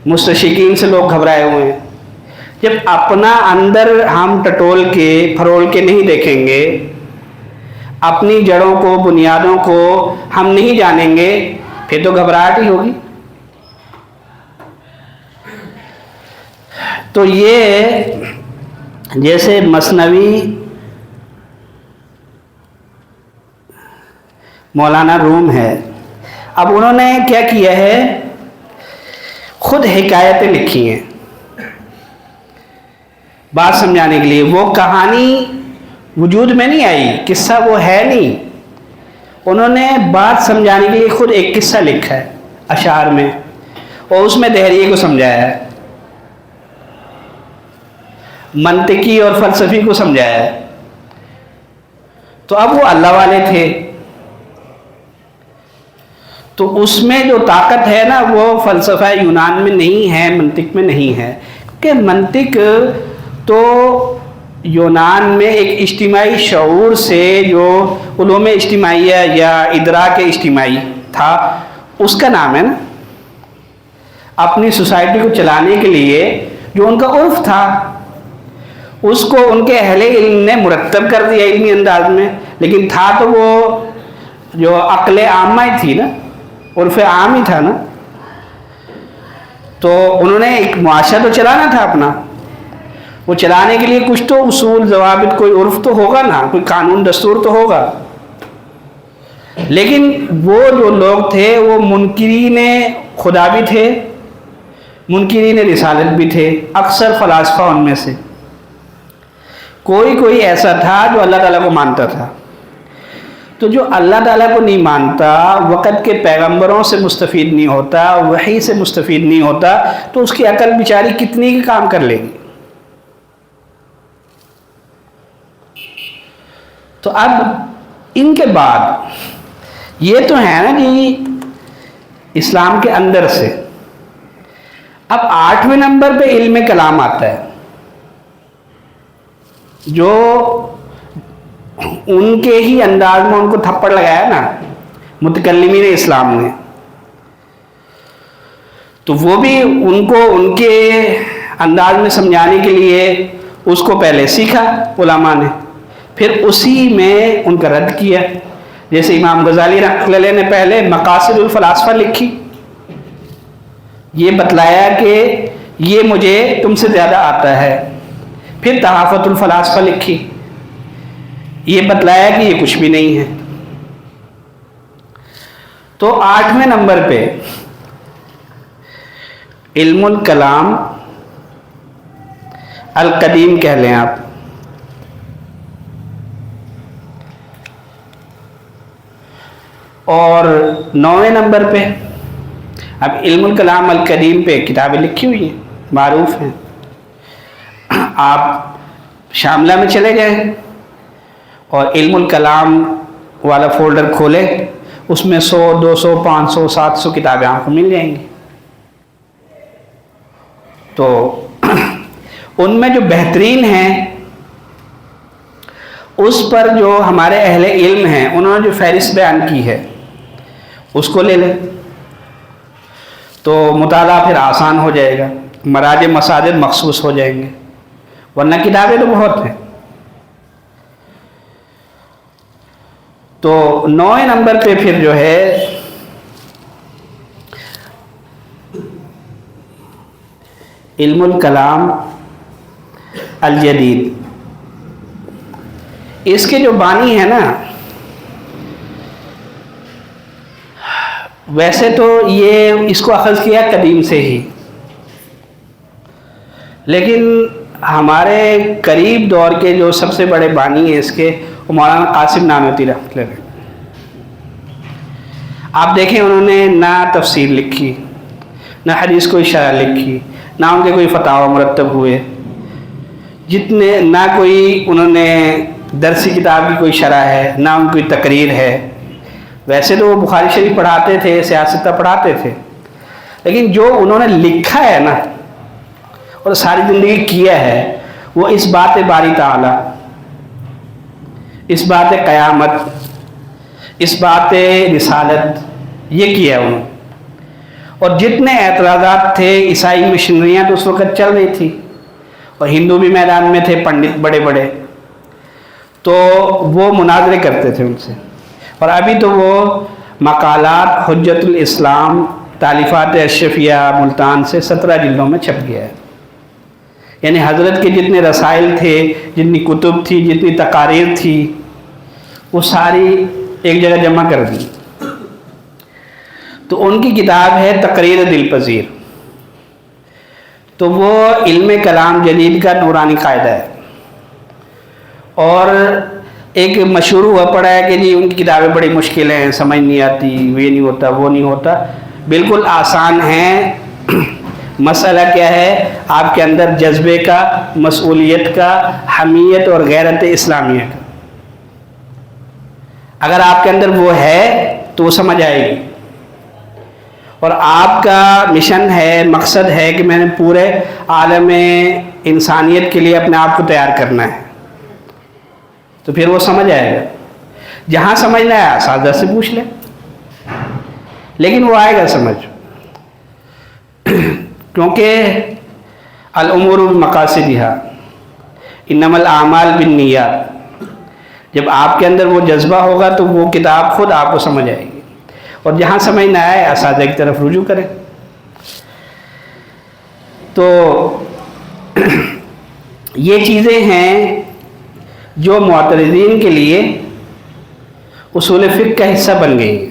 مستشرقین سے لوگ گھبرائے ہوئے ہیں. جب اپنا اندر ہم ٹٹول کے پھرول کے نہیں دیکھیں گے، اپنی جڑوں کو بنیادوں کو ہم نہیں جانیں گے، پھر تو گھبراہٹ ہی ہوگی. تو یہ جیسے مثنوی مولانا روم ہے، اب انہوں نے کیا کیا ہے، خود حکایتیں لکھی ہیں بات سمجھانے کے لیے. وہ کہانی وجود میں نہیں آئی، قصہ وہ ہے نہیں، انہوں نے بات سمجھانے کے لیے خود ایک قصہ لکھا ہے اشعار میں، اور اس میں دہریے کو سمجھایا ہے، منطقی اور فلسفی کو سمجھایا ہے. تو اب وہ اللہ والے تھے، تو اس میں جو طاقت ہے نا وہ فلسفہ یونان میں نہیں ہے، منطق میں نہیں ہے. کہ منطق تو یونان میں ایک اجتماعی شعور سے جو علوم اجتماعیہ یا ادراک اجتماعی تھا اس کا نام ہے نا. اپنی سوسائٹی کو چلانے کے لیے جو ان کا عرف تھا اس کو ان کے اہل علم نے مرتب کر دیا علمی انداز میں، لیکن تھا تو وہ جو عقل عامہ ہی تھی نا، عرف عام ہی تھا نا. تو انہوں نے ایک معاشرہ تو چلانا تھا اپنا، وہ چلانے کے لیے کچھ تو اصول ضوابط، کوئی عرف تو ہوگا نا، کوئی قانون دستور تو ہوگا. لیکن وہ جو لوگ تھے وہ منکرین خدا بھی تھے، منکرین رسالت بھی تھے. اکثر فلاسفہ ان میں سے کوئی ایسا تھا جو اللہ تعالیٰ کو مانتا تھا. تو جو اللہ تعالیٰ کو نہیں مانتا، وقت کے پیغمبروں سے مستفید نہیں ہوتا، وحی سے مستفید نہیں ہوتا، تو اس کی عقل بیچاری کتنی کی کام کر لے گی. تو اب ان کے بعد یہ تو ہے نا جی اسلام کے اندر سے. اب 8ویں نمبر پہ علم کلام آتا ہے، جو ان کے ہی انداز میں ان کو تھپڑ لگایا نا متکلمین اسلام نے. تو وہ بھی ان کو ان کے انداز میں سمجھانے کے لیے اس کو پہلے سیکھا علماء نے، پھر اسی میں ان کا رد کیا. جیسے امام غزالی رحمۃ اللہ نے پہلے مقاصد الفلاسفہ لکھی، یہ بتلایا کہ یہ مجھے تم سے زیادہ آتا ہے. پھر تحافت الفلاسفہ لکھی، یہ بتلایا کہ یہ کچھ بھی نہیں ہے. تو 8ویں نمبر پہ علم الکلام القدیم کہہ لیں آپ. اور 9ویں نمبر پہ اب علم الکلام القدیم پہ کتابیں لکھی ہوئی ہیں، معروف ہیں. آپ شاملہ میں چلے جائیں اور علم الکلام والا فولڈر کھولیں، اس میں 100 200 500 700 کتابیں آپ کو مل جائیں گی. تو ان میں جو بہترین ہیں اس پر جو ہمارے اہل علم ہیں انہوں نے جو فہرست بیان کی ہے اس کو لے لیں تو مطالعہ پھر آسان ہو جائے گا، مراجع مصادر مخصوص ہو جائیں گے، ورنہ کتابیں تو بہت ہیں۔ تو 9 نمبر پہ پھر جو ہے علم الکلام الجدید، اس کے جو بانی ہیں نا، ویسے تو یہ اس کو اخذ کیا قدیم سے ہی، لیکن ہمارے قریب دور کے جو سب سے بڑے بانی ہیں اس کے وہ مولانا قاسم نانوتوی رحمۃ اللہ علیہ۔ آپ دیکھیں انہوں نے نہ تفسیر لکھی، نہ حدیث کوئی شرح لکھی، نہ ان کے کوئی فتاوی مرتب ہوئے، جتنے نہ کوئی انہوں نے درسی کتاب کی کوئی شرح ہے، نہ ان کی تقریر ہے۔ ویسے تو وہ بخاری شریف پڑھاتے تھے، سیاستہ پڑھاتے تھے، لیکن جو انہوں نے لکھا ہے نا اور ساری زندگی کیا ہے وہ اس بات باری تعالی، اس بات قیامت، اس بات رسالت، یہ کیا انہوں نے۔ اور جتنے اعتراضات تھے، عیسائی مشنریاں تو اس وقت چل رہی تھی اور ہندو بھی میدان میں تھے، پنڈت بڑے بڑے، تو وہ مناظرے کرتے تھے ان سے۔ اور ابھی تو وہ مقالات حجت الاسلام تالیفات اشرفیہ ملتان سے 17 جلدوں میں چھپ گیا ہے، یعنی حضرت کے جتنے رسائل تھے، جتنی کتب تھی، جتنی تقاریر تھی، وہ ساری ایک جگہ جمع کر دی۔ تو ان کی کتاب ہے تقریر دل پذیر، تو وہ علم کلام جدید کا نورانی قاعدہ ہے۔ اور ایک مشہور ہوا پڑا ہے کہ جی ان کی کتابیں بڑی مشکل ہیں، سمجھ نہیں آتی، یہ نہیں ہوتا، وہ نہیں ہوتا، بالکل آسان ہیں۔ مسئلہ کیا ہے؟ آپ کے اندر جذبے کا، مسئولیت کا، حمیت اور غیرت اسلامیہ کا۔ اگر آپ کے اندر وہ ہے تو وہ سمجھ آئے گی، اور آپ کا مشن ہے، مقصد ہے کہ میں نے پورے عالم انسانیت کے لیے اپنے آپ کو تیار کرنا ہے، تو پھر وہ سمجھ آئے گا۔ جہاں سمجھنا ہے اساتذہ سے پوچھ لیں، لیکن وہ آئے گا سمجھ، کیونکہ الامور بمقاصدہا انما الاعمال بالنیات، جب آپ کے اندر وہ جذبہ ہوگا تو وہ کتاب خود آپ کو سمجھ آئے گی، اور جہاں سمجھ نہ آئے اساتذہ کی طرف رجوع کریں۔ تو یہ چیزیں ہیں جو معترضین کے لیے اصول فقہ کا حصہ بن گئی ہیں،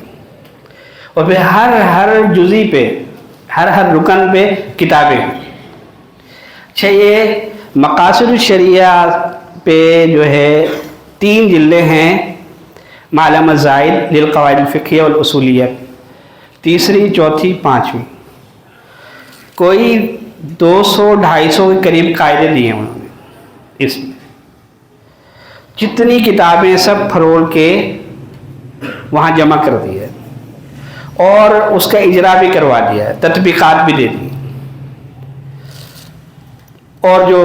اور پھر ہر جزی پہ، ہر رکن پہ کتابیں ہیں۔ اچھا، یہ مقاصد الشریعہ پہ جو ہے 3 جلدیں ہیں، معلم الزائد للقواعد الفقہیہ والاصولیہ، تیسری، چوتھی، 5ویں، کوئی 200-250 کے قریب قاعدے دیے ہیں انہوں نے اس میں۔ جتنی کتابیں سب پھرول کے وہاں جمع کر دی ہے، اور اس کا اجرا بھی کروا دیا ہے، تطبیقات بھی دے دی، اور جو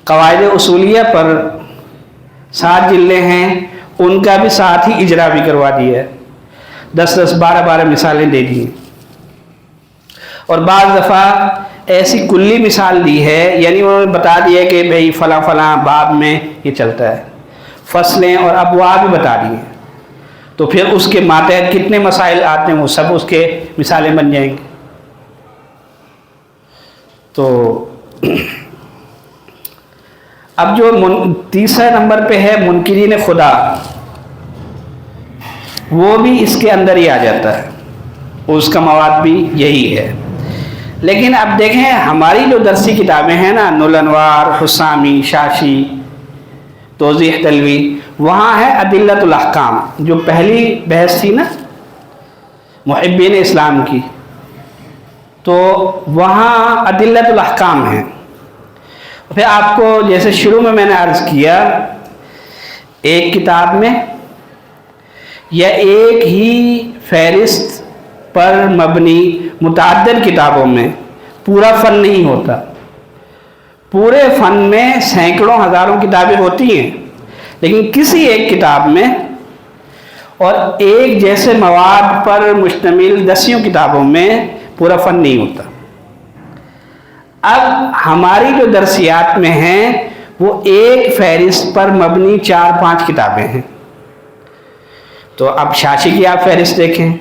قواعد اصولیہ پر 7 جلدیں ہیں ان کا بھی ساتھ ہی اجرا بھی کروا دیا ہے، 10-10، 12-12 مثالیں دے دی، اور بعض دفعہ ایسی کلی مثال دی ہے، یعنی انہوں نے بتا دیا کہ بھئی فلاں فلاں باب میں یہ چلتا ہے، فصلیں اور ابواب بھی بتا دیے، تو پھر اس کے ماتحت کتنے مسائل آتے ہیں وہ سب اس کے مثالیں بن جائیں گے۔ تو اب جو تیسرا نمبر پہ ہے منکرین خدا، وہ بھی اس کے اندر ہی آ جاتا ہے، اس کا مواد بھی یہی ہے۔ لیکن اب دیکھیں ہماری جو درسی کتابیں ہیں نا، نور الانوار، حسامی، شاشی، توضیح تلوی، وہاں ہے ادلۃ الاحکام، جو پہلی بحث تھی نا محبین اسلام کی، تو وہاں ادلۃ الاحکام ہے۔ پھر آپ کو جیسے شروع میں نے عرض کیا، ایک کتاب میں یا ایک ہی فہرست پر مبنی متعدد کتابوں میں پورا فن نہیں ہوتا. پورے فن میں سینکڑوں ہزاروں کتابیں ہوتی ہیں، لیکن کسی ایک کتاب میں اور ایک جیسے مواد پر مشتمل دسیوں کتابوں میں پورا فن نہیں ہوتا. اب ہماری جو درسیات میں ہیں وہ ایک فہرست پر مبنی 4-5 کتابیں ہیں. تو اب شاشی کی آپ فہرست دیکھیں،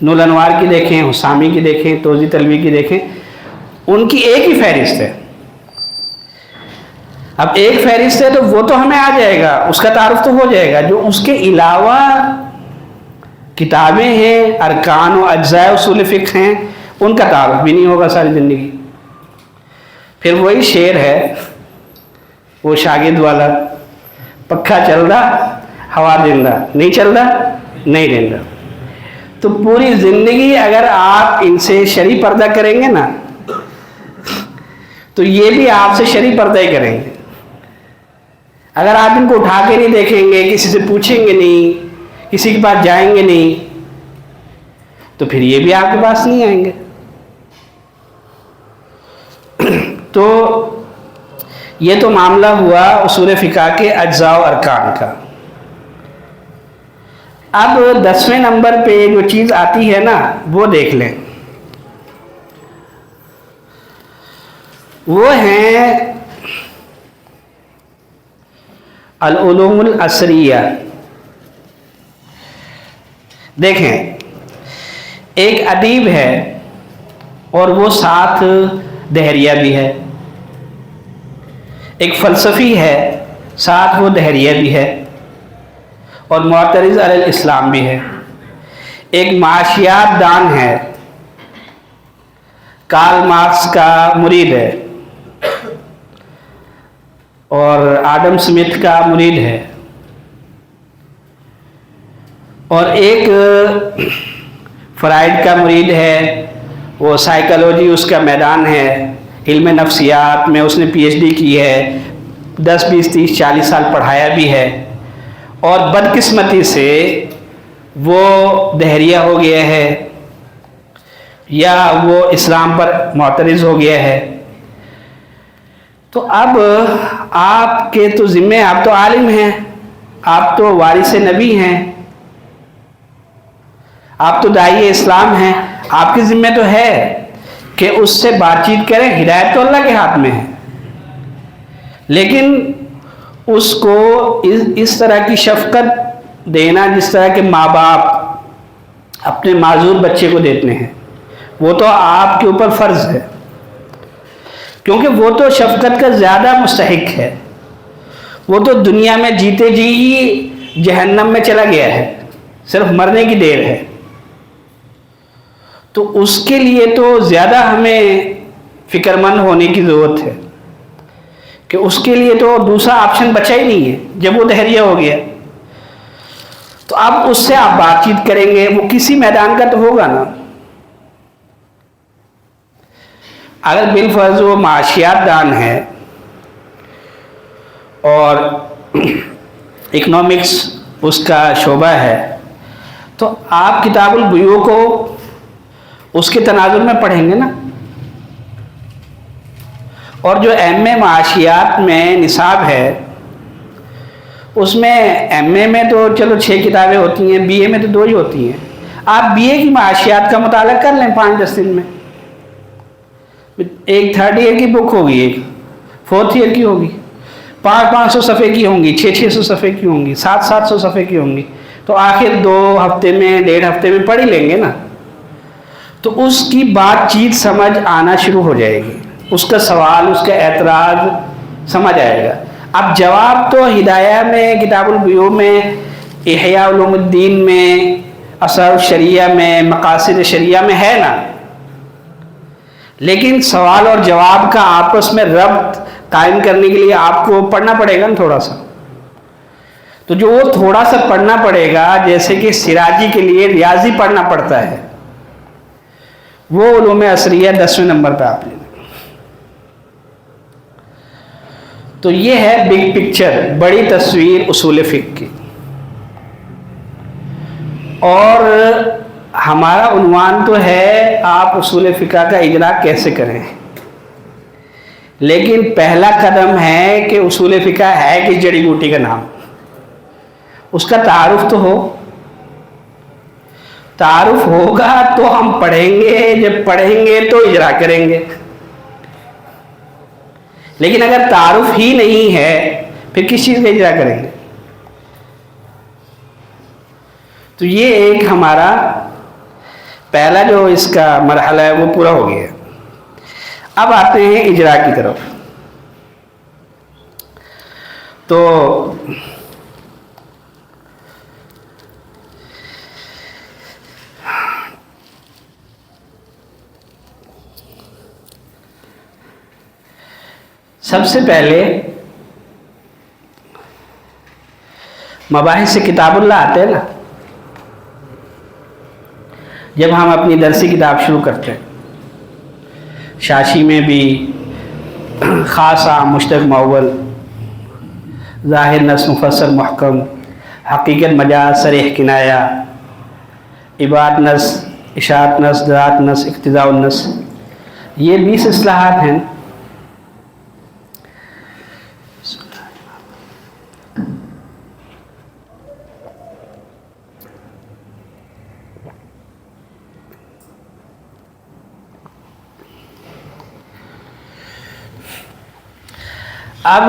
نور الانوار کی دیکھیں، حسامی کی دیکھیں، توضیح تلوی کی دیکھیں، ان کی ایک ہی فہرست ہے. اب ایک فہرست ہے تو وہ تو ہمیں آ جائے گا، اس کا تعارف تو ہو جائے گا. جو اس کے علاوہ کتابیں ہیں، ارکان و اجزاء اصول فقہ ہیں، ان کا تعارف بھی نہیں ہوگا ساری زندگی. پھر وہی شعر ہے وہ شاگرد والا، پکھا چل رہا ہوا دن رہا، نہیں چل رہا نہیں دن رہا. تو پوری زندگی اگر آپ ان سے شرعی پردہ کریں گے نا تو یہ بھی آپ سے شرعی پردہ ہی کریں گے. اگر آپ ان کو اٹھا کے نہیں دیکھیں گے، کسی سے پوچھیں گے نہیں، کسی کے پاس جائیں گے نہیں، تو پھر یہ بھی آپ کے پاس نہیں آئیں گے. تو یہ تو معاملہ ہوا اصول فقہ کے اجزاء و ارکان کا. اب 10ویں نمبر پہ جو چیز آتی ہے نا وہ دیکھ لیں، وہ ہیں العلوم العصریہ. دیکھیں، ایک ادیب ہے اور وہ ساتھ دہریہ بھی ہے، ایک فلسفی ہے ساتھ وہ دہریہ بھی ہے، اور معترض علی الاسلام بھی ہے. ایک معاشیات دان ہے، کارل مارکس کا مرید ہے اور آڈم سمتھ کا مرید ہے. اور ایک فرائڈ کا مرید ہے، وہ سائیکالوجی اس کا میدان ہے، علم نفسیات میں اس نے پی ایچ ڈی کی ہے، 10 20 30 40 سال پڑھایا بھی ہے. اور بدقسمتی سے وہ دہریہ ہو گیا ہے یا وہ اسلام پر معترض ہو گیا ہے. تو اب آپ کے تو ذمے، آپ تو عالم ہیں، آپ تو وارث نبی ہیں، آپ تو داعی اسلام ہیں، آپ کے ذمے تو ہے کہ اس سے بات چیت کریں. ہدایت تو اللہ کے ہاتھ میں ہے، لیکن اس کو اس طرح کی شفقت دینا جس طرح کے ماں باپ اپنے معذور بچے کو دیتے ہیں، وہ تو آپ کے اوپر فرض ہے، کیونکہ وہ تو شفقت کا زیادہ مستحق ہے. وہ تو دنیا میں جیتے جی ہی جہنم میں چلا گیا ہے، صرف مرنے کی دیر ہے. تو اس کے لیے تو زیادہ ہمیں فکر مند ہونے کی ضرورت ہے کہ اس کے لیے تو دوسرا آپشن بچا ہی نہیں ہے جب وہ دہریہ ہو گیا. تو اب اس سے آپ بات چیت کریں گے، وہ کسی میدان کا تو ہوگا نا. اگر بالفرض وہ معاشیات دان ہے اور اکنامکس اس کا شعبہ ہے، تو آپ کتاب البیوع کو اس کے تناظر میں پڑھیں گے نا. اور جو ایم اے معاشیات میں نصاب ہے، اس میں ایم اے میں تو چلو 6 کتابیں ہوتی ہیں، بی اے میں تو 2 ہی ہوتی ہیں. آپ بی اے کی معاشیات کا مطالعہ کر لیں 5-10 دن میں. ایک 3rd ایئر کی بک ہوگی، ایک 4th ایئر کی ہوگی، 500 صفحے کی ہوں گی، 600 صفحے کی ہوں گی، 700 صفحے کی ہوں گی. تو آخر 2 ہفتے میں 1.5 ہفتے میں پڑھ ہی لیں گے نا. تو اس کی بات چیت سمجھ آنا شروع ہو جائے گی، اس کا سوال، اس کا اعتراض سمجھ آئے گا. اب جواب تو ہدایہ میں، کتاب البیوع میں، احیاء علوم الدین میں، اسرار الشریعہ میں، مقاصد شریعہ میں ہے نا. لیکن سوال اور جواب کا آپس میں ربط قائم کرنے کے لیے آپ کو پڑھنا پڑے گا نا تھوڑا سا. تو جو وہ تھوڑا سا پڑھنا پڑے گا، جیسے کہ سراجی کے لیے ریاضی پڑھنا پڑتا ہے، وہ علوم عصریہ 10ویں نمبر پہ آپ لیں. تو یہ ہے بگ پکچر، بڑی تصویر اصول فقہ کی. اور ہمارا عنوان تو ہے آپ اصول فقہ کا اجرا کیسے کریں، لیکن پہلا قدم ہے کہ اصول فقہ ہے کہ جڑی بوٹی کا نام، اس کا تعارف تو ہو. تعارف ہوگا تو ہم پڑھیں گے، جب پڑھیں گے تو اجرا کریں گے. لیکن اگر تعارف ہی نہیں ہے پھر کس چیز کا اجرا کریں گے؟ تو یہ ایک ہمارا پہلا جو اس کا مرحلہ ہے وہ پورا ہو گیا. اب آتے ہیں اجرا کی طرف. تو سب سے پہلے مباحث سے کتاب اللہ آتے ہیں نا، جب ہم اپنی درسی کتاب شروع کرتے ہیں، شاشی میں بھی خاص عام مشترک مؤول، ظاہر نص مفصل محکم، حقیقت مجاز صریح کنایہ، عبارت نص اشاعت نص ذات نص اقتضاء النص، یہ 20 اصطلاحات ہیں. اب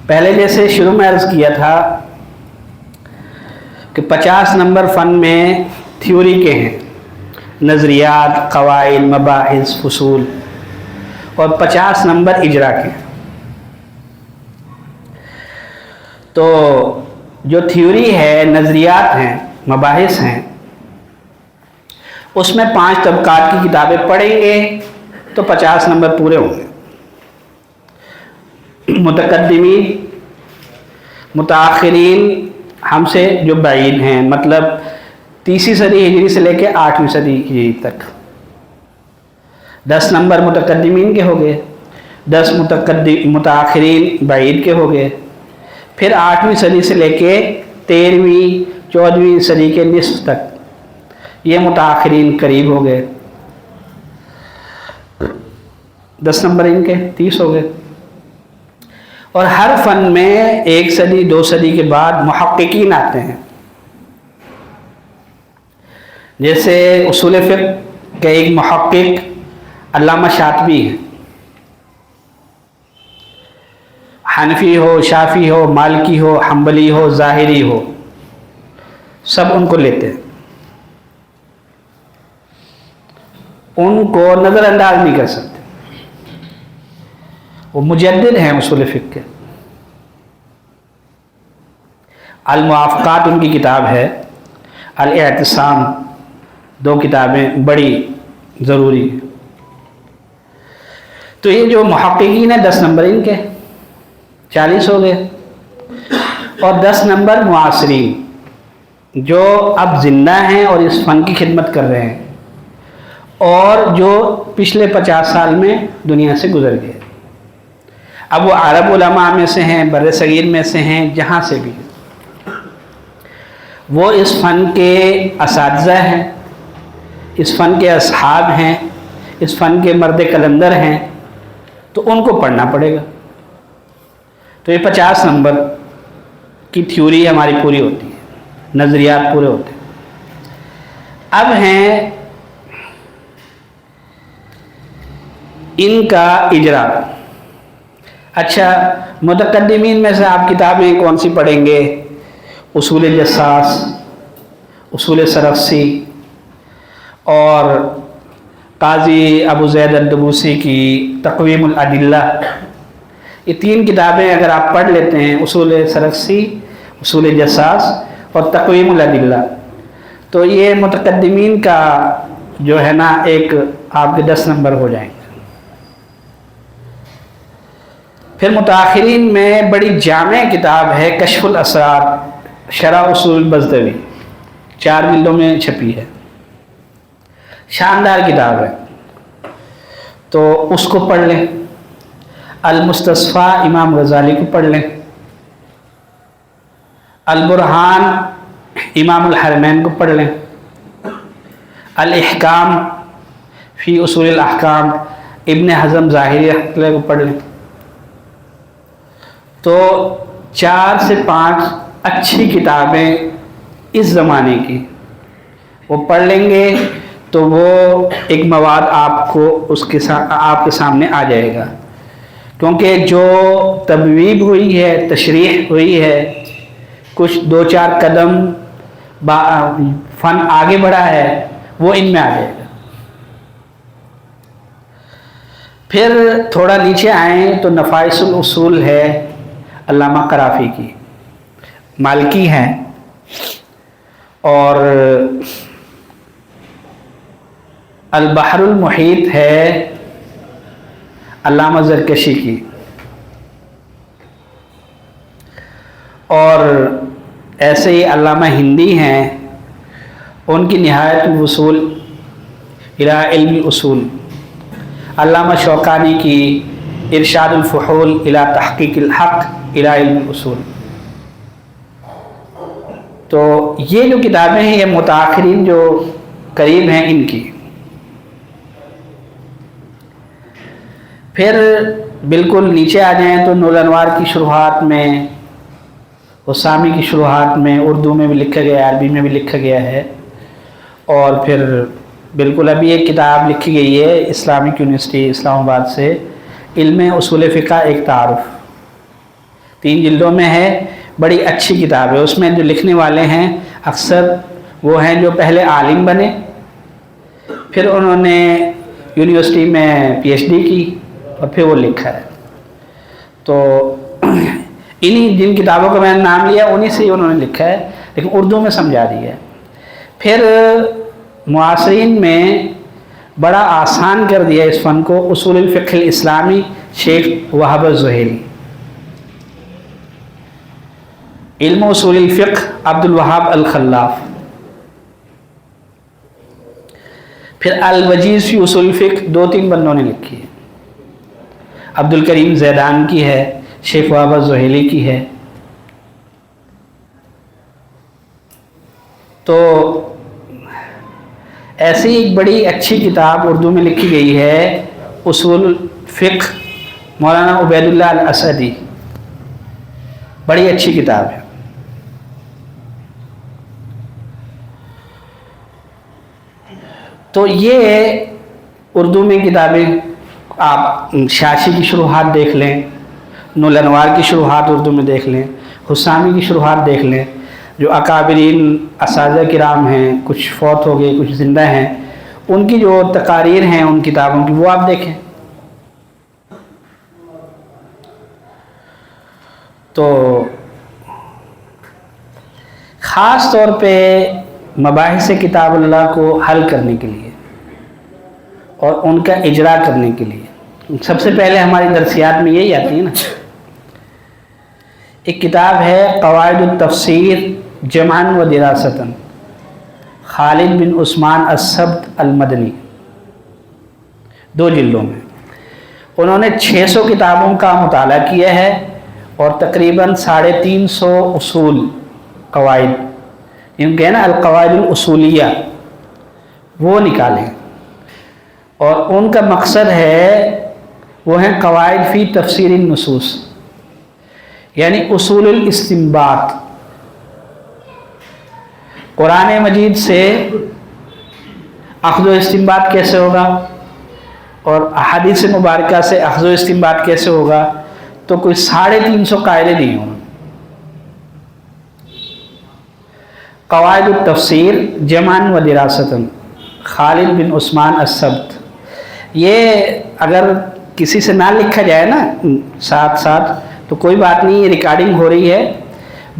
پہلے جیسے شروع میں عرض کیا تھا کہ 50 نمبر فن میں تھیوری کے ہیں، نظریات، قواعد، مباحث، فصول، اور 50 نمبر اجرا کے. تو جو تھیوری ہے، نظریات ہیں، مباحث ہیں، اس میں 5 طبقات کی کتابیں پڑھیں گے تو 50 نمبر پورے ہوں گے. متقدمین، متاخرین ہم سے جو بعید ہیں، مطلب 30ویں صدی ہجری سے لے کے 8ویں صدی ہجری تک، 10 نمبر متقدمین کے ہو گئے، 10 متاخرین بعید کے ہو گئے، پھر 8ویں صدی سے لے کے 13ویں 14ویں صدی کے نصف تک یہ متاخرین قریب ہو گئے. 10 نمبر ان کے 30 ہو گئے. اور ہر فن میں 1 صدی 2 صدی کے بعد محققین آتے ہیں. جیسے اصول فقہ کے ایک محقق علامہ شاطبی ہیں، حنفی ہو، شافعی ہو، مالکی ہو، حنبلی ہو، ظاہری ہو، سب ان کو لیتے ہیں، ان کو نظر انداز نہیں کر سکتے. وہ مجدد ہیں اصول فقہ کے. الموافقات ان کی کتاب ہے، الاعتصام، 2 کتابیں بڑی ضروری ہیں. تو یہ جو محققین ہیں 10 نمبر ان کے 40 ہو گئے. اور 10 نمبر معاصرین جو اب زندہ ہیں اور اس فن کی خدمت کر رہے ہیں، اور جو پچھلے 50 سال میں دنیا سے گزر گئے. اب وہ عرب علماء میں سے ہیں، بر صغیر میں سے ہیں، جہاں سے بھی، وہ اس فن کے اساتذہ ہیں، اس فن کے اصحاب ہیں، اس فن کے مرد قلندر ہیں، تو ان کو پڑھنا پڑے گا. تو یہ 50 نمبر کی تھیوری ہماری پوری ہوتی ہے، نظریات پورے ہوتے ہیں. اب ہیں ان کا اجرا. اچھا، متقدمین میں سے آپ کتابیں کون سی پڑھیں گے؟ اصول جساس، اصول سرخسی، اور قاضی ابو زید الدبوسی کی تقویم الادلہ. یہ 3 کتابیں اگر آپ پڑھ لیتے ہیں، اصول سرخسی، اصول جساس اور تقویم الادلہ، تو یہ متقدمین کا جو ہے نا ایک آپ کے 10 نمبر ہو جائیں گے. پھر متاخرین میں بڑی جامع کتاب ہے کشف الاسرار، شرح اصول البزدوی، 4 جلدوں میں چھپی ہے، شاندار کتاب ہے، تو اس کو پڑھ لیں. المستصفیٰ امام غزالی کو پڑھ لیں. البرہان امام الحرمین کو پڑھ لیں، الاحکام فی اصول الاحکام ابن حزم ظاہری رحمۃ اللہ کو پڑھ لیں، تو 4 سے 5 اچھی کتابیں اس زمانے کی وہ پڑھ لیں گے تو وہ ایک مواد آپ کے سامنے آ جائے گا، کیونکہ جو تبویب ہوئی ہے، تشریح ہوئی ہے، کچھ 2-4 قدم فن آگے بڑھا ہے، وہ ان میں آ جائے گا۔ پھر تھوڑا نیچے آئیں تو نفائس الاصول ہے علامہ قرافی کی، مالکی ہیں، اور البحر المحیط ہے علامہ زرکشی کی، اور ایسے ہی علامہ ہندی ہیں، ان کی نہایت الوصول الی علم الاصول، علامہ شوکانی کی ارشاد الفحول الی تحقیق الحق الی علم الاصول۔ تو یہ جو کتابیں ہیں یہ متاخرین جو قریب ہیں ان کی۔ پھر بالکل نیچے آ جائیں تو نور الانوار کی شروحات میں، حسامی کی شروحات میں اردو میں بھی لکھا گیا ہے، عربی میں بھی لکھا گیا ہے، اور پھر بالکل ابھی ایک کتاب لکھی گئی ہے اسلامک یونیورسٹی اسلام آباد سے، علم اصول فقہ ایک تعارف، 3 جلدوں میں ہے، بڑی اچھی کتاب ہے۔ اس میں جو لکھنے والے ہیں اکثر وہ ہیں جو پہلے عالم بنے، پھر انہوں نے یونیورسٹی میں PhD کی، اور پھر وہ لکھا ہے۔ تو انہی جن کتابوں کا میں نے نام لیا انہی سے انہوں نے لکھا ہے، لیکن اردو میں سمجھا دیا ہے۔ پھر معاصرین میں بڑا آسان کر دیا اس فن کو، اصول الفقہ الاسلامی شیخ وہاب الزہیلی، علم اصول الفقہ عبد الوہاب الخلاف، پھر الوجیز فی اصول الفقہ 2-3 بندوں نے لکھی ہے، عبد الکریم زیدان کی ہے، شیخ وہاب الزہیلی کی ہے۔ تو ایسی ایک بڑی اچھی کتاب اردو میں لکھی گئی ہے اصول الفقہ، مولانا عبید اللہ الاسدی، بڑی اچھی کتاب ہے۔ تو یہ اردو میں کتابیں، آپ شاشی کی شروحات دیکھ لیں، نور الانوار کی شروحات اردو میں دیکھ لیں، حسامی کی شروحات دیکھ لیں، جو اکابرین اساتذہ کرام ہیں، کچھ فوت ہو گئے کچھ زندہ ہیں، ان کی جو تقاریر ہیں ان کتابوں کی وہ آپ دیکھیں۔ تو خاص طور پہ مباحث کتاب اللہ کو حل کرنے کے لیے اور ان کا اجرا کرنے کے لیے سب سے پہلے ہماری درسیات میں یہی آتی ہے نا۔ ایک کتاب ہے قواعد التفسیر جمعاً و دراستاً، خالد بن عثمان السبت المدنی، 2 جلدوں میں انہوں نے 600 کتابوں کا مطالعہ کیا ہے، اور تقریباً 350 اصول قواعد، ان کے نا القواعد الاصولیہ، وہ نکالیں، اور ان کا مقصد ہے وہ ہیں قواعد فی تفسیر النصوص، یعنی اصول الاستنباط، قرآن مجید سے اخذ و استنباط کیسے ہوگا، اور احادیث مبارکہ سے اخذ و استنباط کیسے ہوگا، تو کوئی 350 قاعدے نہیں ہوں۔ قواعد التفسیر جمعاً و دراستاً، خالد بن عثمان السبت، یہ اگر کسی سے نہ لکھا جائے نا ساتھ ساتھ تو کوئی بات نہیں، یہ ریکارڈنگ ہو رہی ہے،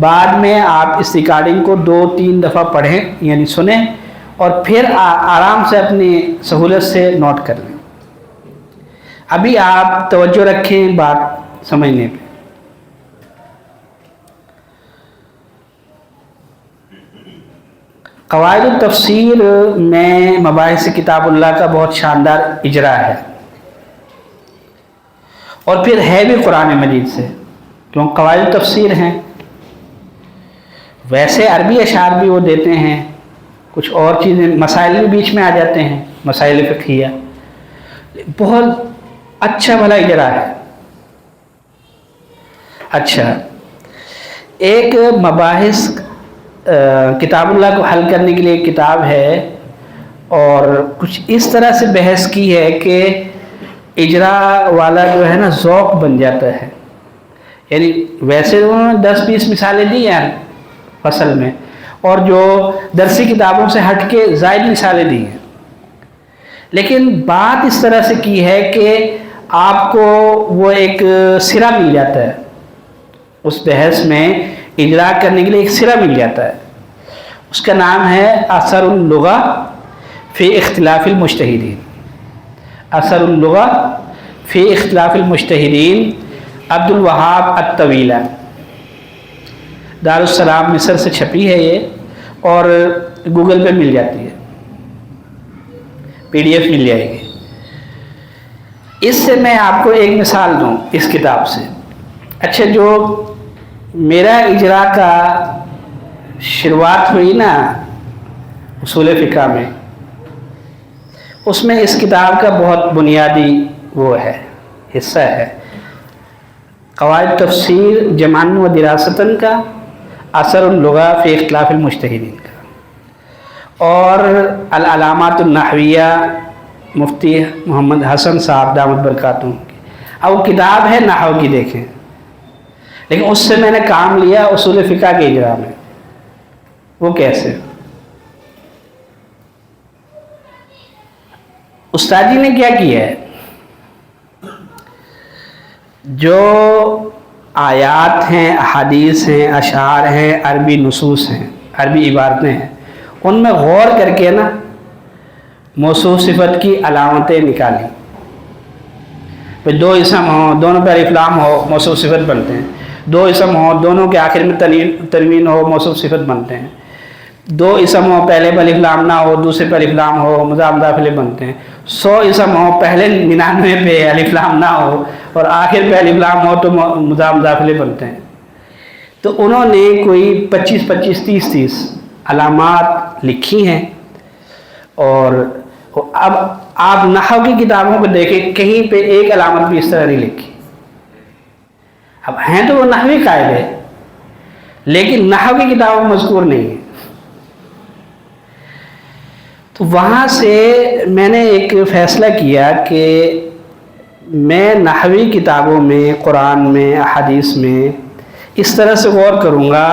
بعد میں آپ اس ریکارڈنگ کو 2-3 دفعہ پڑھیں، یعنی سنیں، اور پھر آرام سے اپنی سہولت سے نوٹ کر لیں۔ ابھی آپ توجہ رکھیں بات سمجھنے پہ۔ قواعد التفسیر میں مباحث کتاب اللہ کا بہت شاندار اجرا ہے، اور پھر ہے بھی قرآن مجید سے، کیوں قواعد التفسیر ہیں، ویسے عربی اشعار بھی وہ دیتے ہیں، کچھ اور چیزیں، مسائل بھی بیچ میں آ جاتے ہیں، مسائل فقہیہ، بہت اچھا بھلا اجرا ہے۔ اچھا، ایک مباحث کتاب اللہ کو حل کرنے کے لیے ایک کتاب ہے، اور کچھ اس طرح سے بحث کی ہے کہ اجرا والا جو ہے نا ذوق بن جاتا ہے۔ یعنی ویسے انہوں نے 10-20 مثالیں دی ہیں فصل میں، اور جو درسی کتابوں سے ہٹ کے زائد مثالیں دی ہیں، لیکن بات اس طرح سے کی ہے کہ آپ کو وہ ایک سرا مل جاتا ہے، اس بحث میں اجرا کرنے کے لیے ایک سرا مل جاتا ہے۔ اس کا نام ہے اثر اللغہ فی اختلاف المجتہدین، اثر اللغہ فی اختلاف المجتہدین، عبد الوہاب الطویلہ، دارالسلام مصر سے چھپی ہے یہ، اور گوگل پہ مل جاتی ہے، PDF مل جائے گی۔ اس سے میں آپ کو ایک مثال دوں اس کتاب سے۔ اچھا، جو میرا اجرا کا شروعات ہوئی نا اصول فقہ میں، اس میں اس کتاب کا بہت بنیادی وہ ہے، حصہ ہے، قواعد تفسیر جمعاً و دراستاً کا، اثر اللغہ فی اختلاف المجتہدین کا، اور العلامات النحویہ مفتی محمد حسن صاحب دامت برکاتہم کی۔ اب وہ کتاب ہے نحو کی، دیکھیں، لیکن اس سے میں نے کام لیا اصول فقہ کے اجرا میں۔ وہ کیسے؟ استاد جی نے کیا کیا ہے، جو آیات ہیں، احادیث ہیں، اشعار ہیں، عربی نصوص ہیں، عربی عبارتیں ہیں، ان میں غور کر کے نا موصوف صفت کی علامتیں نکالی۔ پھر دو اسم ہوں، دونوں پہ الف لام ہو، موصوف صفت بنتے ہیں۔ دو اسم ہوں، دونوں کے آخر میں تنوین ہو، موصوف صفت بنتے ہیں۔ دو اسم ہو، پہلے پہ الف لام نہ ہو، دوسرے پہ الف لام ہو، مضاف مضاف الیہ بنتے ہیں۔ 100 اسم ہو، پہلے 99 پہ الف لام نہ ہو اور آخر پہ الف لام ہو تو مضاف مضاف الیہ بنتے ہیں۔ تو انہوں نے کوئی 25 30 علامات لکھی ہیں، اور اب آپ نحو کی کتابوں کو دیکھیں، کہیں پہ ایک علامت بھی اس طرح نہیں لکھی۔ اب ہیں تو وہ نحوی قاعدے، لیکن نحو کی کتابوں میں مذکور نہیں ہے۔ تو وہاں سے میں نے ایک فیصلہ کیا کہ میں نحوی کتابوں میں، قرآن میں، احادیث میں اس طرح سے غور کروں گا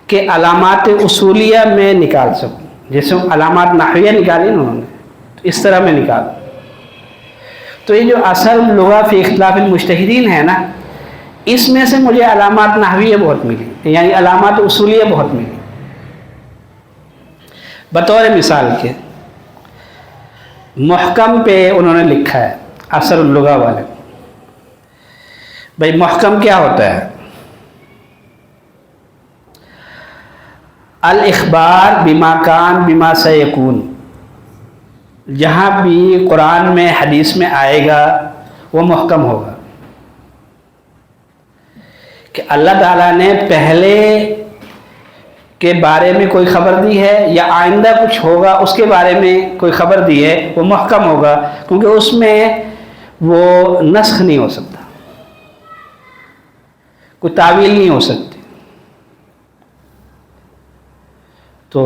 کہ علامات اصولیہ میں نکال سکوں، جیسے علامات نحویہ نکالی نا انہوں نے، تو اس طرح میں نکالوں۔ تو یہ جو اثر اللغہ فی اختلاف المجتہدین ہے نا، اس میں سے مجھے علامات نحویہ بہت ملی، یعنی علامات اصولیہ بہت ملی۔ بطور مثال کے محکم پہ انہوں نے لکھا ہے اثر اللغہ والے۔ بھائی محکم کیا ہوتا ہے؟ الاخبار بما کان بما سیکون، جہاں بھی قرآن میں حدیث میں آئے گا وہ محکم ہوگا، کہ اللہ تعالیٰ نے پہلے کے بارے میں کوئی خبر دی ہے یا آئندہ کچھ ہوگا اس کے بارے میں کوئی خبر دی ہے، وہ محکم ہوگا، کیونکہ اس میں وہ نسخ نہیں ہو سکتا، کوئی تعویل نہیں ہو سکتی، تو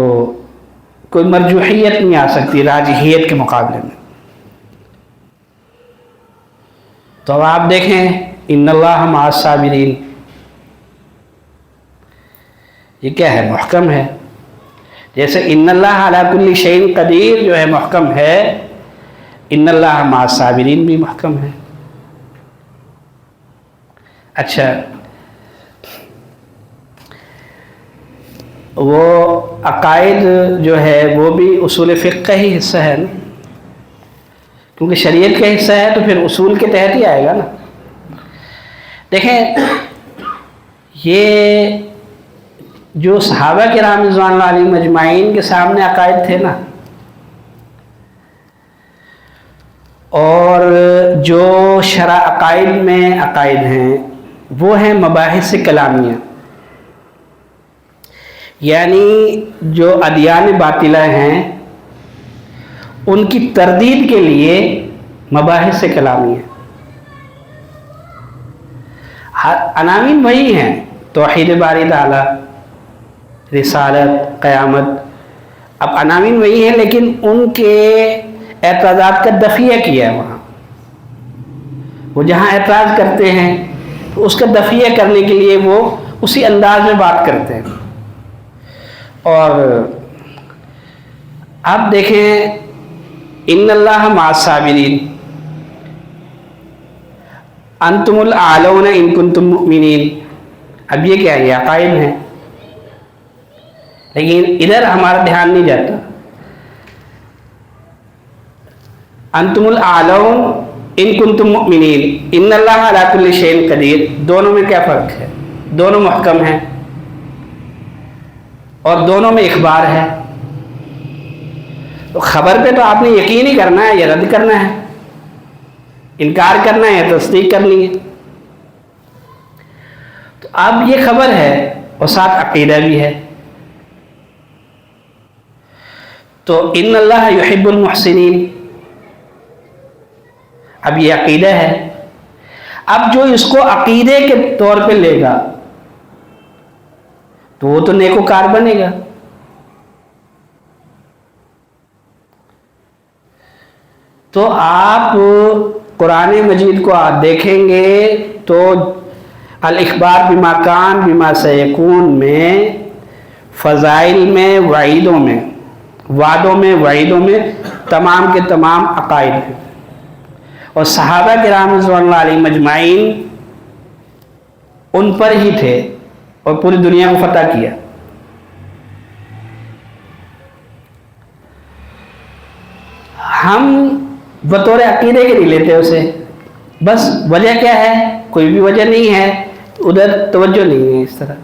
کوئی مرجوحیت نہیں آ سکتی راجحیت کے مقابلے میں۔ تو اب آپ دیکھیں ان اللہ مع الصابرین، یہ کیا ہے؟ محکم ہے۔ جیسے ان اللہ علی کل شیء قدیر جو ہے محکم ہے، ان اللہ مع الصابرین بھی محکم ہے۔ اچھا، وہ عقائد جو ہے وہ بھی اصول فقہ کا ہی حصہ ہے نا، کیونکہ شریعت کا حصہ ہے تو پھر اصول کے تحت ہی آئے گا نا۔ دیکھیں، یہ جو صحابہ کرام رضوان اللہ علیہم اجمعین کے سامنے عقائد تھے نا، اور جو شرع عقائد میں عقائد ہیں وہ ہیں مباحث کلامیہ، یعنی جو ادیان باطلہ ہیں ان کی تردید کے لیے مباحث کلامی ہیں. عناوین وہی ہیں، توحید باری تعالیٰ، رسالت، قیامت. اب عناوین وہی ہیں لیکن ان کے اعتراضات کا دفعہ کیا ہے وہاں. وہ جہاں اعتراض کرتے ہیں تو اس کا دفعہ کرنے کے لیے وہ اسی انداز میں بات کرتے ہیں. اور آپ دیکھیں ان اللہ مع الصابرین، انتم الاعلون ان کنتم مؤمنین. اب یہ کیا ہے؟ یہ عقائد ہیں، لیکن ادھر ہمارا دھیان نہیں جاتا. انتم الاعلون ان کنتم مؤمنین، ان اللہ علی کل شیء قدیر. دونوں میں کیا فرق ہے؟ دونوں محکم ہیں اور دونوں میں اخبار ہے. تو خبر پہ تو آپ نے یقین ہی کرنا ہے یا رد کرنا ہے، انکار کرنا ہے یا تصدیق کرنی ہے. تو اب یہ خبر ہے اور ساتھ عقیدہ بھی ہے. تو ان اللہ یحب المحسنین، اب یہ عقیدہ ہے. اب جو اس کو عقیدے کے طور پہ لے گا تو وہ تو نیکوکار بنے گا. تو آپ قرآن مجید کو آپ دیکھیں گے تو الاخبار بما کان بما سیکون میں، فضائل میں، وعیدوں میں، وعدوں میں، وعیدوں میں تمام کے تمام عقائد ہیں. اور صحابہ کرام رضوان اللہ علیہم اجمعین ان پر ہی تھے اور پوری دنیا کو فتح کیا. ہم بطور عقیدے کے نہیں لیتے اسے، بس وجہ کیا ہے؟ کوئی بھی وجہ نہیں ہے، ادھر توجہ نہیں ہے، اس طرح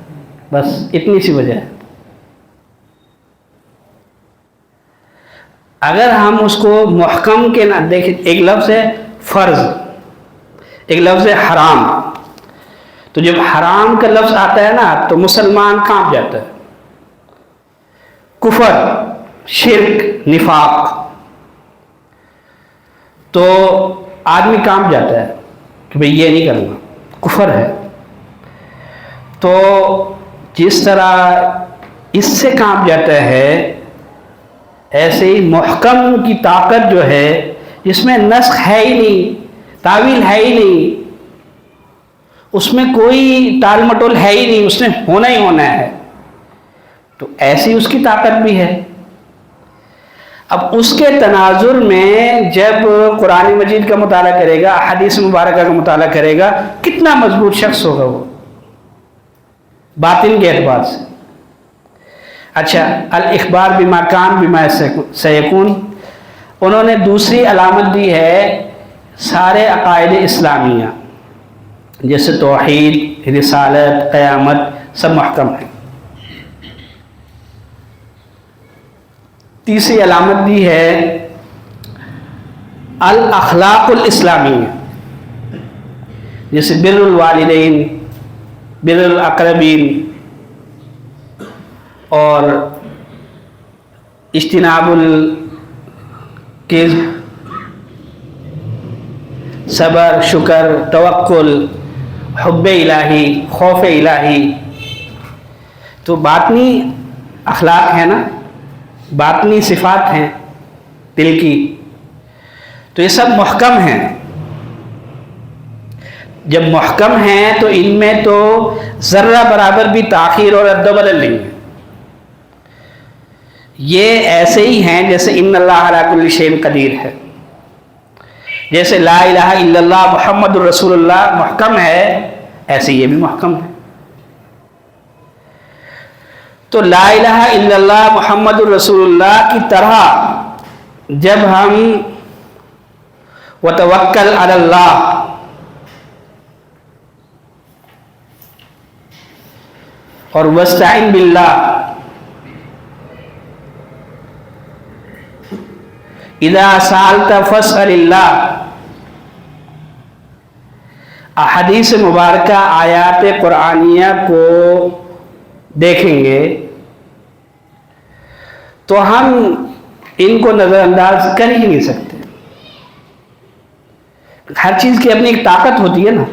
بس اتنی سی وجہ ہے. اگر ہم اس کو محکم کے نہ دیکھیں، ایک لفظ ہے فرض، ایک لفظ ہے حرام. تو جب حرام کا لفظ آتا ہے نا تو مسلمان کانپ جاتا ہے. کفر، شرک، نفاق، تو آدمی کانپ جاتا ہے کہ بھئی یہ نہیں کرنا، کفر ہے. تو جس طرح اس سے کانپ جاتا ہے، ایسے ہی محکم کی طاقت جو ہے جس میں نسخ ہے ہی نہیں، تعویل ہے ہی نہیں، اس میں کوئی ٹال مٹول ہے ہی نہیں، اس نے ہونا ہی ہونا ہے، تو ایسی اس کی طاقت بھی ہے. اب اس کے تناظر میں جب قرآن مجید کا مطالعہ کرے گا، احادیث مبارکہ کا مطالعہ کرے گا، کتنا مضبوط شخص ہوگا وہ باطن کے اعتبار سے. اچھا، الاخبار بما کان بما سیکون، انہوں نے دوسری علامت دی ہے سارے عقائد اسلامیہ جیسے توحید، رسالت، قیامت سب محکم ہیں. تیسری علامت دی ہے الاخلاق الاسلامیہ جیسے بر الوالدین، بر الاقربین، اور اجتناب الکذب، صبر، شکر، توکل، حب الہی، خوف الہی. تو باطنی اخلاق ہے نا، باطنی صفات ہیں دل کی، تو یہ سب محکم ہیں. جب محکم ہیں تو ان میں تو ذرہ برابر بھی تاخیر اور رد و بدل نہیں ہے. یہ ایسے ہی ہیں جیسے ان اللہ علی کل شیء قدیر ہے، جیسے لا الہ الا اللہ محمد الرسول اللہ محکم ہے، ایسے یہ بھی محکم ہے. تو لا الہ الا اللہ محمد الرسول اللہ کی طرح جب ہم وتوکل علی اللہ اور واستعن باللہ، اذا سألت فاسأل اللہ، احادیث مبارکہ آیات قرآنیہ کو دیکھیں گے تو ہم ان کو نظر انداز کر ہی نہیں سکتے. ہر چیز کی اپنی ایک طاقت ہوتی ہے نا،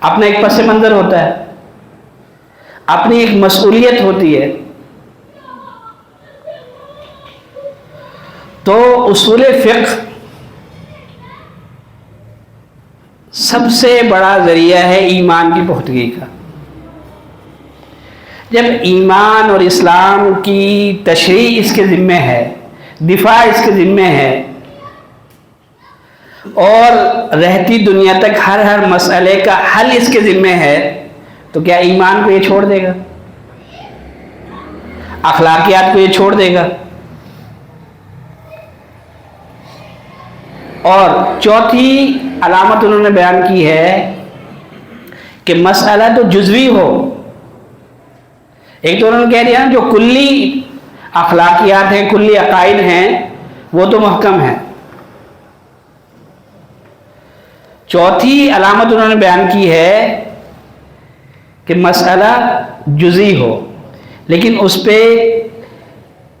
اپنا ایک پس منظر ہوتا ہے، اپنی ایک مسئولیت ہوتی ہے. تو اصول فقہ سب سے بڑا ذریعہ ہے ایمان کی پختگی کا. جب ایمان اور اسلام کی تشریح اس کے ذمہ ہے، دفاع اس کے ذمہ ہے، اور رہتی دنیا تک ہر مسئلے کا حل اس کے ذمہ ہے، تو کیا ایمان کو یہ چھوڑ دے گا؟ اخلاقیات کو یہ چھوڑ دے گا؟ اور چوتھی علامت انہوں نے بیان کی ہے کہ مسئلہ تو جزوی ہو. ایک تو انہوں نے کہہ دیا جو کلی اخلاقیات ہیں، کلی عقائد ہیں، وہ تو محکم ہیں. چوتھی علامت انہوں نے بیان کی ہے کہ مسئلہ جزئی ہو، لیکن اس پہ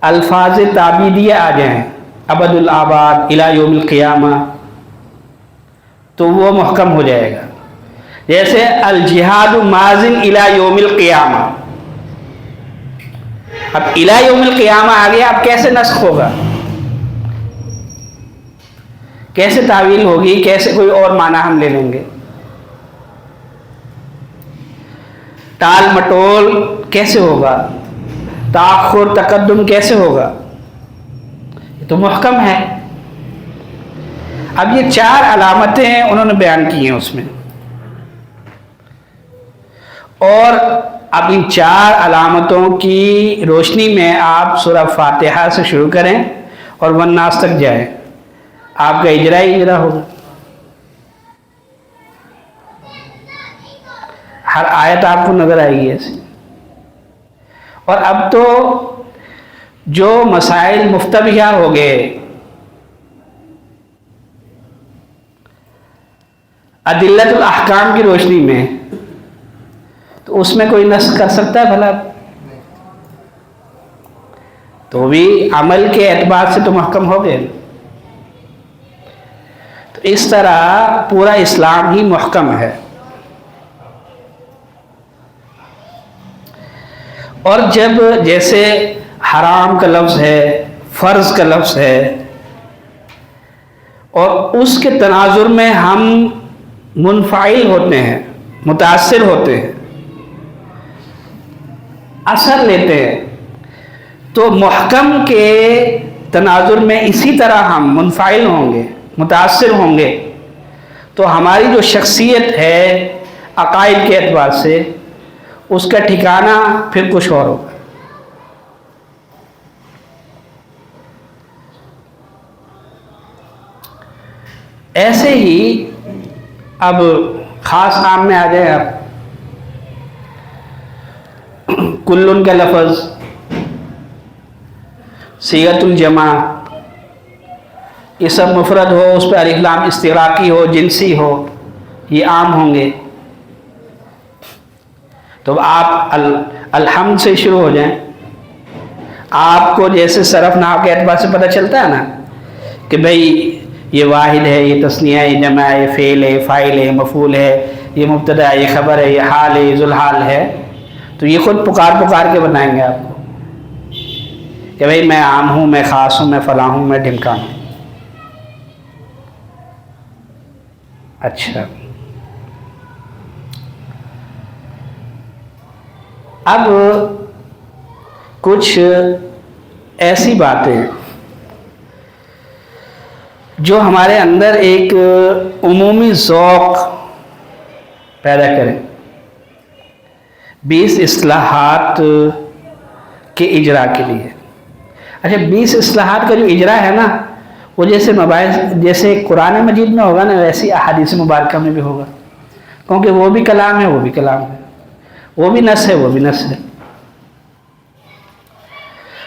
الفاظ تعبیدیہ آ جائیں، ابد الآباد الی یوم القیامہ، تو وہ محکم ہو جائے گا. جیسے الجہاد ماضٍ الی یوم القیامہ. اب الی یوم القیامہ آ گیا، اب کیسے نسخ ہوگا؟ کیسے تعویل ہوگی؟ کیسے کوئی اور معنی ہم لے لیں گے؟ ٹال مٹول کیسے ہوگا؟ تاخر تقدم کیسے ہوگا؟ یہ تو محکم ہے. اب یہ 4 علامتیں انہوں نے بیان کی ہیں اس میں، اور اب ان 4 علامتوں کی روشنی میں آپ سورہ فاتحہ سے شروع کریں اور والناس تک جائیں، آپ کا اجرا ہی اجرا ہوگا. ہر آیت آپ کو نظر آئے گی ایسی. اور اب تو جو مسائل مفتبیہ ہو گئے، ادلۃ الاحکام کی روشنی میں، تو اس میں کوئی نسخ کر سکتا ہے بھلا؟ تو بھی عمل کے اعتبار سے تو محکم ہو گئے. تو اس طرح پورا اسلام ہی محکم ہے. اور جب جیسے حرام کا لفظ ہے، فرض کا لفظ ہے، اور اس کے تناظر میں ہم منفعل ہوتے ہیں، متاثر ہوتے ہیں، اثر لیتے ہیں، تو محکم کے تناظر میں اسی طرح ہم منفعل ہوں گے، متاثر ہوں گے، تو ہماری جو شخصیت ہے عقائد کے اعتبار سے، اس کا ٹھکانہ پھر کچھ اور ہوگا. ایسے ہی اب خاص عام میں آ جائیں. آپ کلن کا لفظ، صیغۃ الجمع، اسم مفرد ہو، اس پہ الف لام استغراقی ہو، جنسی ہو، یہ عام ہوں گے. تو آپ الحمد سے شروع ہو جائیں. آپ کو جیسے صرف نحو کے اعتبار سے پتہ چلتا ہے نا کہ بھئی یہ واحد ہے، یہ تثنیہ ہے، یہ جمع ہے، یہ فعل ہے، فاعل ہے، مفعول ہے، یہ مبتدا ہے، یہ خبر ہے، یہ حال ہے، یہ ذوالحال ہے، تو یہ خود پکار کے بنائیں گے آپ کو کہ بھئی میں عام ہوں، میں خاص ہوں، میں فلاں ہوں، میں ڈھمکا ہوں. اچھا، اب کچھ ایسی باتیں جو ہمارے اندر ایک عمومی ذوق پیدا کریں 20 اصلاحات کے اجرا کے لیے. اچھا، 20 اصلاحات کا جو اجرا ہے نا، وہ جیسے مباحث جیسے قرآن مجید میں ہوگا نا، ویسی احادیث مبارکہ میں بھی ہوگا، کیونکہ وہ بھی کلام ہے، وہ بھی کلام ہے، وہ بھی نص ہے، وہ بھی نص ہے.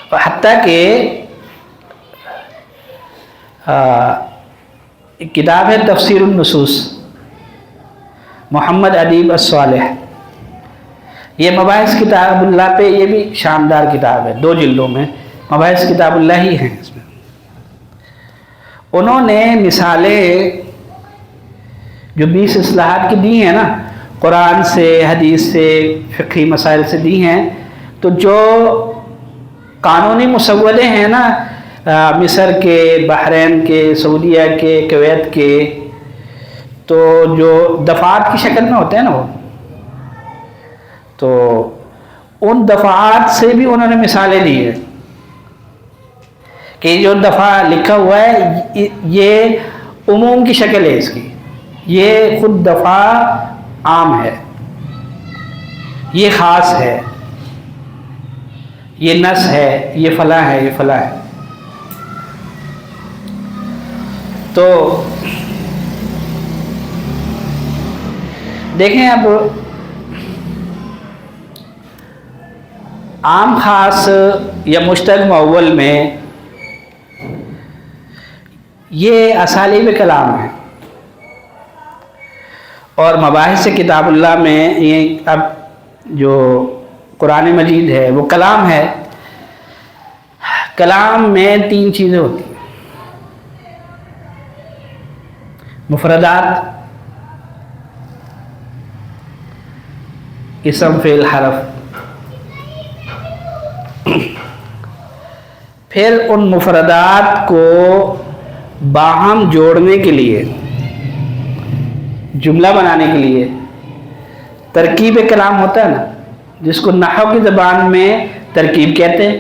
اور حتیٰ کہ کتاب ہے تفسیر النصوص، محمد ادیب الصالح، یہ مباحث کتاب اللہ پہ، یہ بھی شاندار کتاب ہے، 2 جلدوں میں. مباحث کتاب اللہ ہی ہیں اس میں. انہوں نے مثالیں جو 20 اصلاحات کی دی ہیں نا، قرآن سے، حدیث سے، فقہی مسائل سے دی ہیں. تو جو قانونی مسودے ہیں نا مصر کے، بحرین کے، سعودیہ کے، کویت کے، تو جو دفعات کی شکل میں ہوتے ہیں نا وہ، تو ان دفعات سے بھی انہوں نے مثالیں دی ہیں کہ جو دفعہ لکھا ہوا ہے یہ عموم کی شکل ہے اس کی، یہ خود دفعہ عام ہے، یہ خاص ہے، یہ نص ہے، یہ فلاں ہے، یہ فلاں ہے. تو دیکھیں اب عام خاص یا مشترک معول میں یہ اسالیب کلام ہے، اور مباحث کتاب اللہ میں یہ اب جو قرآن مجید ہے وہ کلام ہے. کلام میں 3 چیزیں ہوتی ہیں: مفردات، اسم، فعل، حرف. پھر ان مفردات کو باہم جوڑنے کے لیے، جملہ بنانے کے لیے ترکیب کلام ہوتا ہے نا، جس کو نحو کی زبان میں ترکیب کہتے ہیں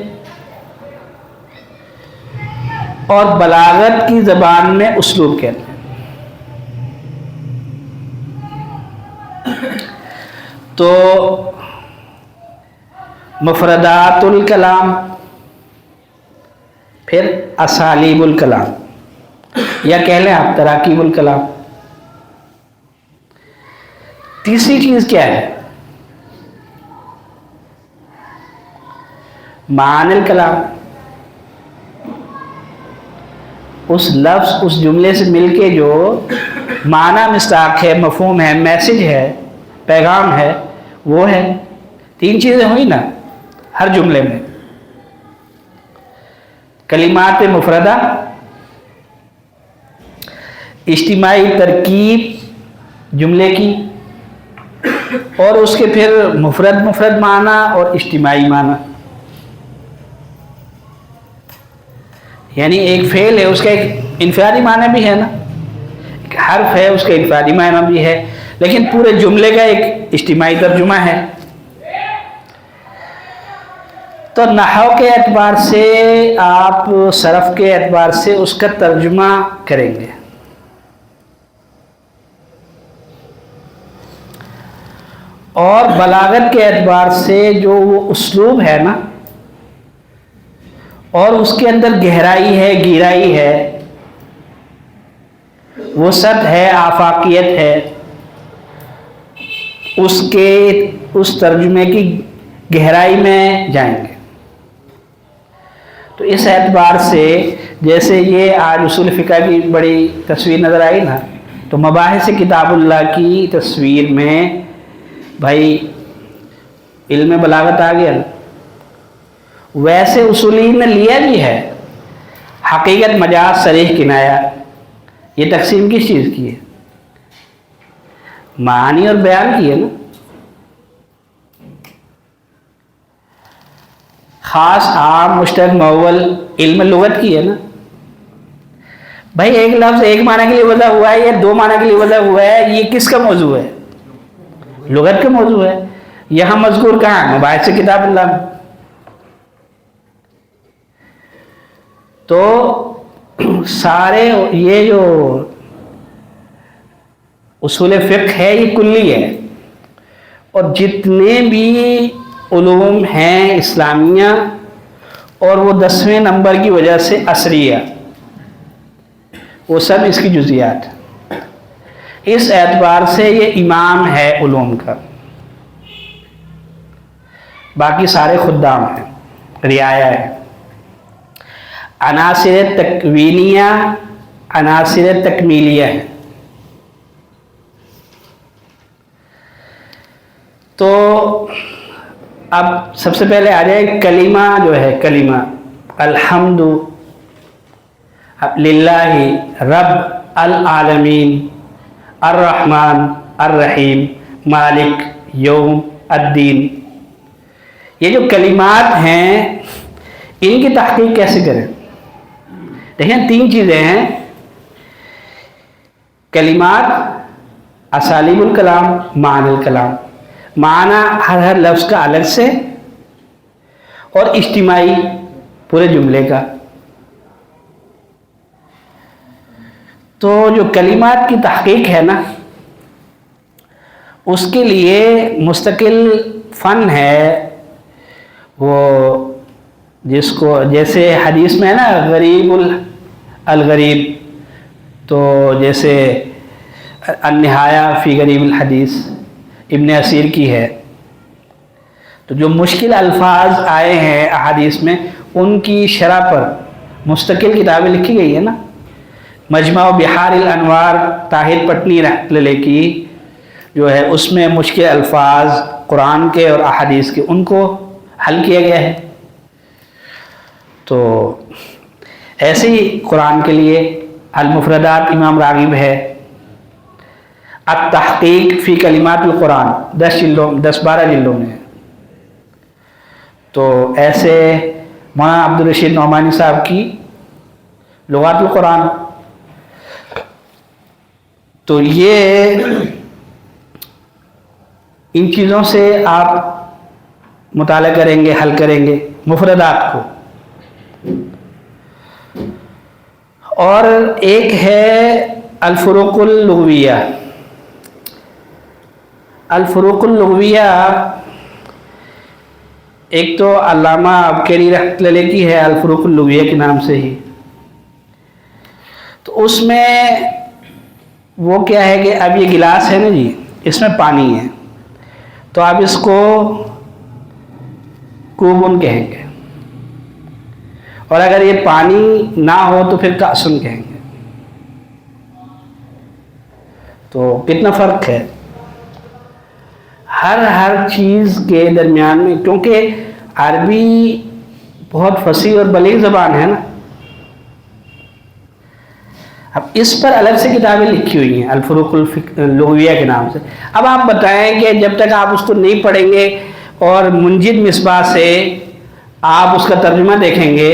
اور بلاغت کی زبان میں اسلوب کہتے ہیں. تو مفردات الکلام، پھر اسالیب الکلام، یا کہہ لیں آپ تراکیب الکلام. تیسری چیز کیا ہے؟ معانی الکلام. اس لفظ، اس جملے سے مل کے جو معنی مصداق ہے، مفہوم ہے، میسج ہے، پیغام ہے، وہ ہے. 3 چیزیں ہوئی نا ہر جملے میں: کلمات مفردہ، اجتماعی ترکیب جملے کی، اور اس کے پھر مفرد معنی اور اجتماعی معنی. یعنی ایک فعل ہے، اس کا ایک انفرادی معنی بھی ہے نا، ایک حرف ہے، اس کا انفرادی معنی بھی ہے، لیکن پورے جملے کا ایک اجتماعی ترجمہ ہے. تو نحو کے اعتبار سے، آپ صرف کے اعتبار سے اس کا ترجمہ کریں گے، اور بلاغت کے اعتبار سے جو وہ اسلوب ہے نا، اور اس کے اندر گہرائی ہے، گہرائی ہے، وسعت ہے، آفاقیت ہے، اس ترجمے کی گہرائی میں جائیں گے. تو اس اعتبار سے جیسے یہ آج اصول فقہ کی بڑی تصویر نظر آئی نا، تو مباحث کتاب اللہ کی تصویر میں بھائی علم بلاغت آ گیا نا. ویسے اصولین نے لیا بھی ہے حقیقت، مجاز، صریح، کنایہ. یہ تقسیم کس چیز کی ہے؟ معانی اور بیان کی ہے نا. خاص، عام، مشترک، معول، علم لغت کی ہے نا. بھائی ایک لفظ ایک معنی کے لیے وضع ہوا ہے یا 2 معنی کے لیے وضع ہوا ہے، یہ کس کا موضوع ہے؟ لغت کا موضوع ہے. یہاں مذکور کہاں ہے؟ مباحث کتاب اللہ میں. تو سارے یہ جو اصول فقہ ہے یہ کلی ہے، اور جتنے بھی علوم ہیں اسلامیہ، اور وہ 10ویں نمبر کی وجہ سے عصریہ، وہ سب اس کی جزیات. اس اعتبار سے یہ امام ہے علوم کا، باقی سارے خدام ہیں، رعایا ہے. عناصر تکوینیہ، عناصر تکمیلیہ ہے. تو اب سب سے پہلے آ جائے کلمہ جو ہے، کلمہ الحمد للہ رب العالمین الرحمن الرحیم مالک یوم الدین. یہ جو کلمات ہیں ان کی تحقیق کیسے کریں؟ دیکھیں 3 چیزیں ہیں: کلمات، اسالیب الکلام، معنی الکلام. معنی ہر لفظ کا الگ سے، اور اجتماعی پورے جملے کا. تو جو کلمات کی تحقیق ہے نا، اس کے لیے مستقل فن ہے. وہ جس کو جیسے حدیث میں ہے نا غریب الغریب، تو جیسے النہایہ فی غریب الحدیث ابن اسیر کی ہے. تو جو مشکل الفاظ آئے ہیں احادیث میں، ان کی شرح پر مستقل کتابیں لکھی گئی ہیں نا. مجمع بحار الانوار طاہر پٹنی رحمۃ اللہ علیہ کی جو ہے، اس میں مشکل الفاظ قرآن کے اور احادیث کے ان کو حل کیا گیا ہے. تو ایسے ہی قرآن کے لیے المفردات امام راغب ہے، التحقیق فی کلمات القرآن 10-12 جلدوں میں. تو ایسے مولانا عبدالرشید نعمانی صاحب کی لغات القرآن. تو یہ ان چیزوں سے آپ مطالعہ کریں گے، حل کریں گے مفردات کو. اور ایک ہے الفروق اللغویہ. الفروق اللغویہ ایک تو علامہ عبقری رحمۃ اللہ علیہ کی ہے، الفروق اللغویہ کے نام سے ہی. تو اس میں وہ کیا ہے کہ اب یہ گلاس ہے نا جی، اس میں پانی ہے، تو آپ اس کو کوبن کہیں گے، اور اگر یہ پانی نہ ہو تو پھر کاسن کہیں گے. تو کتنا فرق ہے ہر چیز کے درمیان میں، کیونکہ عربی بہت فصیح اور بلیغ زبان ہے نا. اب اس پر الگ سے کتابیں لکھی ہوئی ہیں الفروق اللغویہ کے نام سے. اب آپ بتائیں کہ جب تک آپ اس کو نہیں پڑھیں گے اور منجد مصباح سے آپ اس کا ترجمہ دیکھیں گے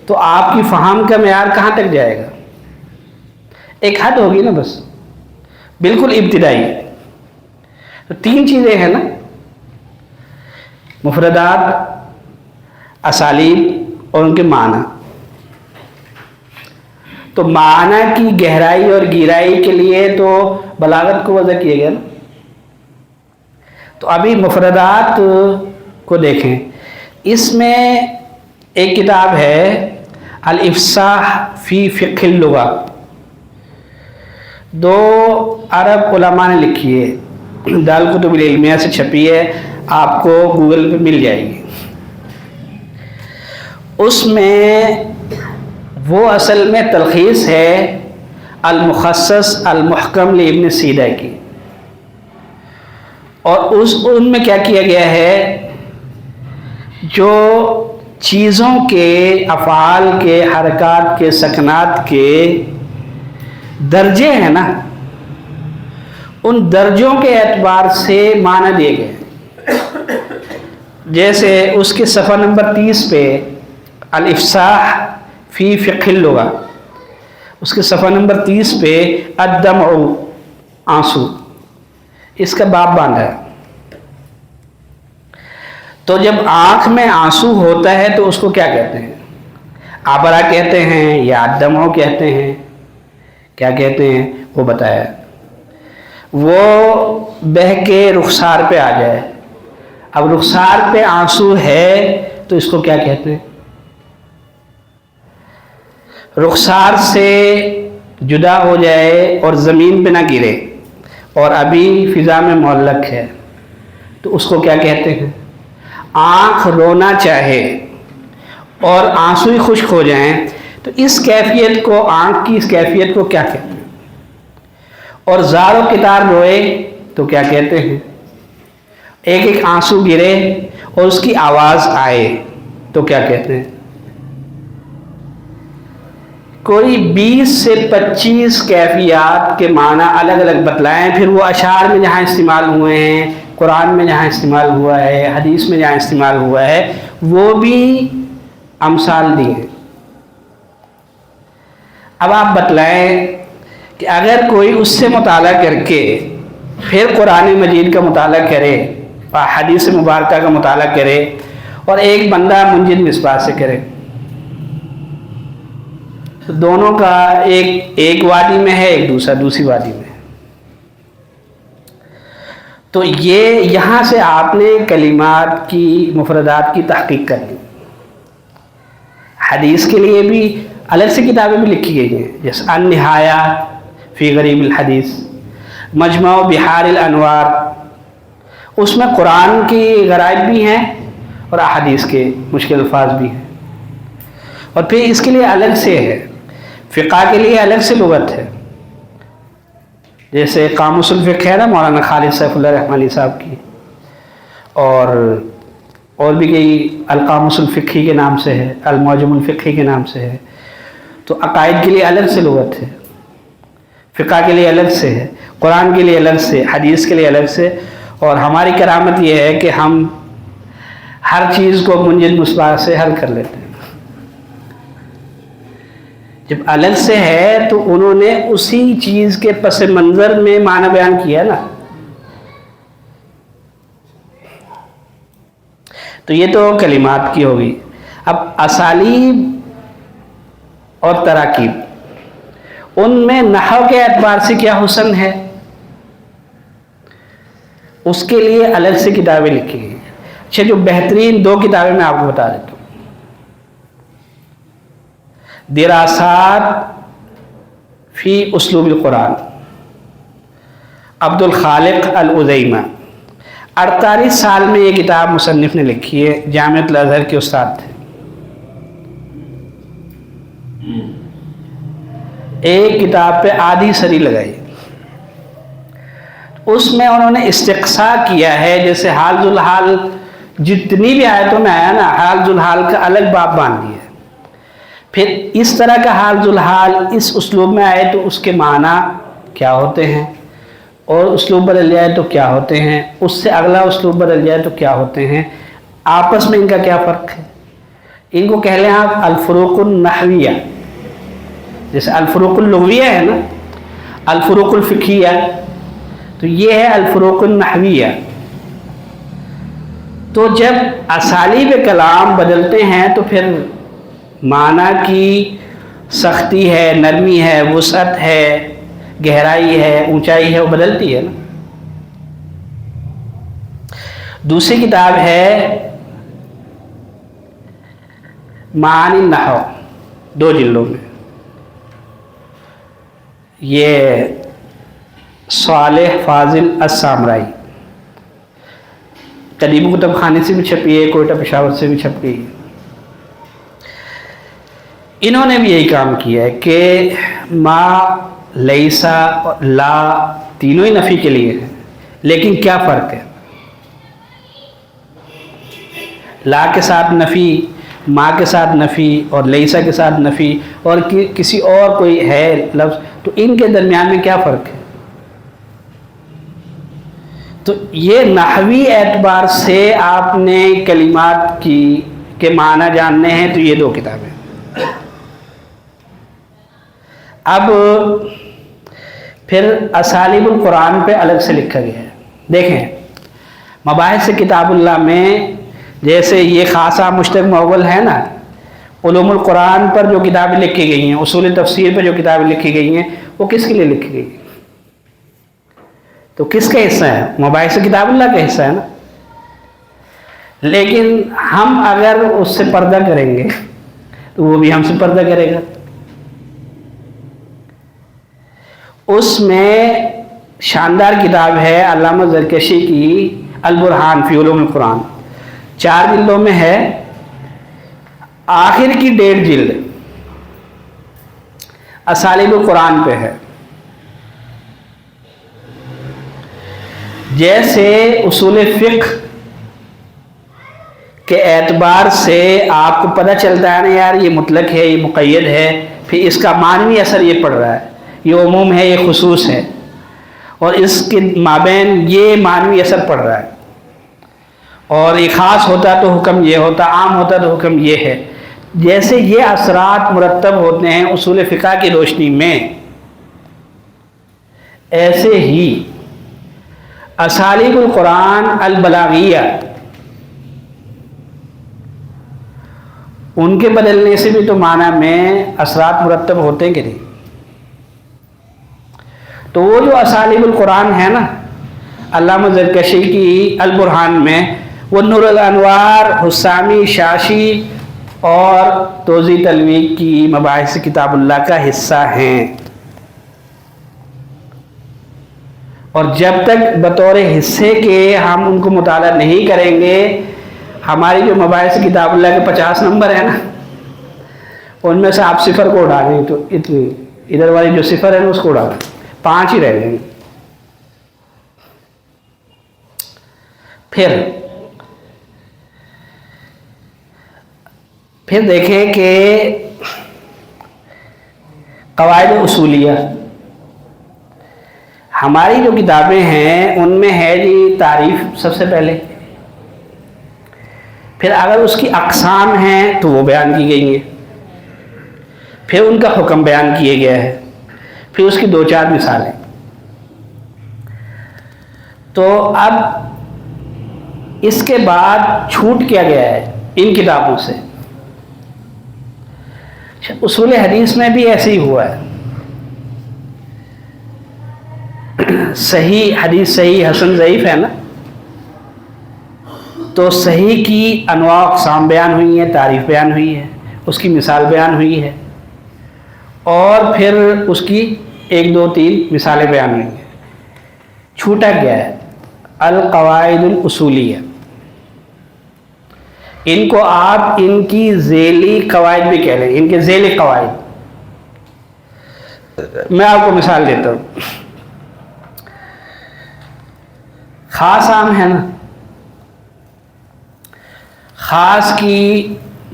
تو آپ کی فہم کا معیار کہاں تک جائے گا؟ ایک حد ہوگی نا بس، بالکل ابتدائی. تو 3 چیزیں ہیں نا: مفردات، اسالیب اور ان کے معنی. تو معنی کی گہرائی اور گہرائی کے لیے تو بلاغت کو وضع کیا گیا نا. تو ابھی مفردات کو دیکھیں. اس میں ایک کتاب ہے الافصاح فی فقہ اللغہ، 2 عرب علماء نے لکھی ہے، دارالکتب العلمیہ سے چھپی ہے، آپ کو گوگل پہ مل جائے گی. اس میں وہ اصل میں تلخیص ہے المخصص المحکم لابن سیدہ کی. اور ان میں کیا کیا گیا ہے، جو چیزوں کے، افعال کے، حرکات کے، سکنات کے درجے ہیں نا، ان درجوں کے اعتبار سے معنی دیے گئے. جیسے اس کے صفحہ نمبر 30 پہ الافصاح فی فقہ اللغہ، اس کے صفحہ نمبر 30 پہ الدمع، آنسو، اس کا باب باندھا ہے. تو جب آنکھ میں آنسو ہوتا ہے تو اس کو کیا کہتے ہیں؟ آبرا کہتے ہیں یا الدمع کہتے ہیں؟ کیا کہتے ہیں وہ بتایا. وہ بہہ کے رخسار پہ آ جائے. اب رخسار پہ آنسو ہے تو اس کو کیا کہتے ہیں؟ رخسار سے جدا ہو جائے اور زمین پہ نہ گرے اور ابھی فضا میں معلق ہے تو اس کو کیا کہتے ہیں؟ آنکھ رونا چاہے اور آنسو ہی خشک ہو جائیں تو اس کیفیت کو، آنکھ کی اس کیفیت کو کیا کہتے ہیں؟ اور زار و کتار روئے تو کیا کہتے ہیں؟ ایک ایک آنسو گرے اور اس کی آواز آئے تو کیا کہتے ہیں؟ کوئی 20 سے 25 کیفیات کے معنی الگ الگ بتلائیں، پھر وہ اشعار میں جہاں استعمال ہوئے ہیں، قرآن میں جہاں استعمال ہوا ہے، حدیث میں جہاں استعمال ہوا ہے، وہ بھی امثال دی ہیں۔ اب آپ بتلائیں کہ اگر کوئی اس سے مطالعہ کر کے پھر قرآن مجید کا مطالعہ کرے اور حدیث مبارکہ کا مطالعہ کرے اور ایک بندہ منجد مصباح سے کرے، تو دونوں کا ایک وادی میں ہے، ایک دوسری وادی میں ہے۔ تو یہاں سے آپ نے کلمات کی، مفردات کی تحقیق کر لی۔ حدیث کے لیے بھی الگ سے کتابیں بھی لکھی گئی ہیں، جیسے النہایہ فی غریب الحدیث، مجمع بحار الانوار، اس میں قرآن کی غرائب بھی ہیں اور احادیث کے مشکل الفاظ بھی ہیں۔ اور پھر اس کے لیے الگ سے ہے، فقہ کے لیے الگ سے لغت ہے، جیسے قاموس الفقہ ہے نا مولانا خالد سیف اللہ رحمانی صاحب کی، اور بھی کئی القاموس الفقہی کے نام سے ہے، المعجم الفقہی کے نام سے ہے۔ تو عقائد کے لیے الگ سے لغت ہے، فقہ کے لیے الگ سے ہے، قرآن کے لیے الگ سے، حدیث کے لیے الگ سے۔ اور ہماری کرامت یہ ہے کہ ہم ہر چیز کو منجد مصباح سے حل کر لیتے ہیں۔ جب الگ سے ہے تو انہوں نے اسی چیز کے پس منظر میں معنی بیان کیا نا۔ تو یہ تو کلمات کی ہوگی۔ اب اسالیب اور تراکیب، ان میں نحو کے اعتبار سے کیا حسن ہے، اس کے لیے الگ سے کتابیں لکھی گئی۔ اچھا، جو بہترین 2 کتابیں میں آپ کو بتا دیتا ہوں، دراسات فی اسلوب القرآن، عبد الخالق العزیمہ، 48 سال میں یہ کتاب مصنف نے لکھی ہے، جامعۃ الازہر کے استاد تھے۔ ایک کتاب پہ آدھی سری لگائی، اس میں انہوں نے استقصاء کیا ہے، جیسے حال ذو الحال جتنی بھی آیتوں میں آیا نا، حال ذو الحال کا الگ باب باندھ دیا ہے۔ پھر اس طرح کا حال ذو الحال اس اسلوب میں آئے تو اس کے معنی کیا ہوتے ہیں، اور اسلوب بدل جائے تو کیا ہوتے ہیں، اس سے اگلا اسلوب بدل جائے تو کیا ہوتے ہیں، آپس میں ان کا کیا فرق ہے۔ ان کو کہہ لیں آپ الفروق النحویہ، جیسے الفروق اللغویہ ہے نا، الفروق الفقہیہ، تو یہ ہے الفروق النحویہ۔ تو جب اسالیب کلام بدلتے ہیں تو پھر معنی کی سختی ہے، نرمی ہے، وسعت ہے، گہرائی ہے، اونچائی ہے، وہ بدلتی ہے نا۔ دوسری کتاب ہے معانی النحو، 2 جلدوں میں، یہ صالح فاضل السامرائی، قدیم کتب خانے سے بھی چھپی ہے، کوئٹہ پشاور سے بھی چھپ گئی۔ انہوں نے بھی یہی کام کیا ہے کہ ما، لیسا اور لا تینوں ہی نفی کے لیے ہیں، لیکن کیا فرق ہے، لا کے ساتھ نفی، ما کے ساتھ نفی، اور لیسا کے ساتھ نفی، اور کسی اور کوئی ہے لفظ، تو ان کے درمیان میں کیا فرق ہے۔ تو یہ نحوی اعتبار سے آپ نے کلمات کے معنی جاننے ہیں تو یہ 2 کتابیں۔ اب پھر اسالیب القرآن پہ الگ سے لکھا گیا ہے۔ دیکھیں مباحث کتاب اللہ میں، جیسے یہ خاصہ مشتق مؤول ہے نا، علوم القرآن پر جو کتابیں لکھی گئی ہیں، اصول تفسیر پر جو کتابیں لکھی گئی ہیں، وہ کس کے لیے لکھی گئی ہیں؟ تو کس کا حصہ ہے؟ مباحث کتاب اللہ کا حصہ ہے نا۔ لیکن ہم اگر اس سے پردہ کریں گے تو وہ بھی ہم سے پردہ کرے گا۔ اس میں شاندار کتاب ہے علامہ زرکشی کی البرہان فی علوم القرآن، 4 جلدوں میں ہے، آخر کی 1.5 جلد اسالیب القرآن پہ ہے۔ جیسے اصول فقہ کے اعتبار سے آپ کو پتہ چلتا ہے نا یار، یہ مطلق ہے، یہ مقید ہے، پھر اس کا معنوی اثر یہ پڑ رہا ہے، یہ عموم ہے، یہ خصوص ہے، اور اس کے مابین یہ معنوی اثر پڑ رہا ہے، اور یہ خاص ہوتا تو حکم یہ ہوتا، عام ہوتا تو حکم یہ ہے۔ جیسے یہ اثرات مرتب ہوتے ہیں اصول فقہ کی روشنی میں، ایسے ہی اسالیب القرآن البلاغیہ ان کے بدلنے سے بھی تو معنی میں اثرات مرتب ہوتے ہیں کہ نہیں؟ تو وہ جو اسالیب القرآن ہے نا علامہ زرکشی کی البرہان میں، وہ نور الانوار، حسامی، شاشی اور توضیح تلویق کی مباحث کتاب اللہ کا حصہ ہیں، اور جب تک بطور حصے کے ہم ان کو مطالعہ نہیں کریں گے، ہماری جو مباحث کتاب اللہ کے 50 نمبر ہیں نا، ان میں سے آپ صفر کو اڑا دیں تو اتنی ادھر والی جو صفر ہے نا اس کو اڑا دیں، 5 ہی رہ جائیں گے۔ پھر دیکھیں کہ قواعد اصولیہ ہماری جو کتابیں ہیں ان میں ہے جی تعریف سب سے پہلے، پھر اگر اس کی اقسام ہیں تو وہ بیان کی گئی ہیں، پھر ان کا حکم بیان کیا گیا ہے، پھر اس کی 2-4 مثالیں۔ تو اب اس کے بعد چھوٹ کیا گیا ہے ان کتابوں سے۔ اصول حدیث میں بھی ایسے ہی ہوا ہے، صحیح حدیث، صحیح حسن ضعیف ہے نا، تو صحیح کی انواع اقسام بیان ہوئی ہیں، تعریف بیان ہوئی ہے، اس کی مثال بیان ہوئی ہے، اور پھر اس کی 1 2 3 مثالیں بیان ہوئی ہیں۔ چھوٹا گیا ہے القواعد الاصولیہ، ان کو آپ ان کی ذیلی قواعد بھی کہہ لیں، ان کے ذیلی قواعد۔ میں آپ کو مثال دیتا ہوں، خاص عام ہے نا، خاص کی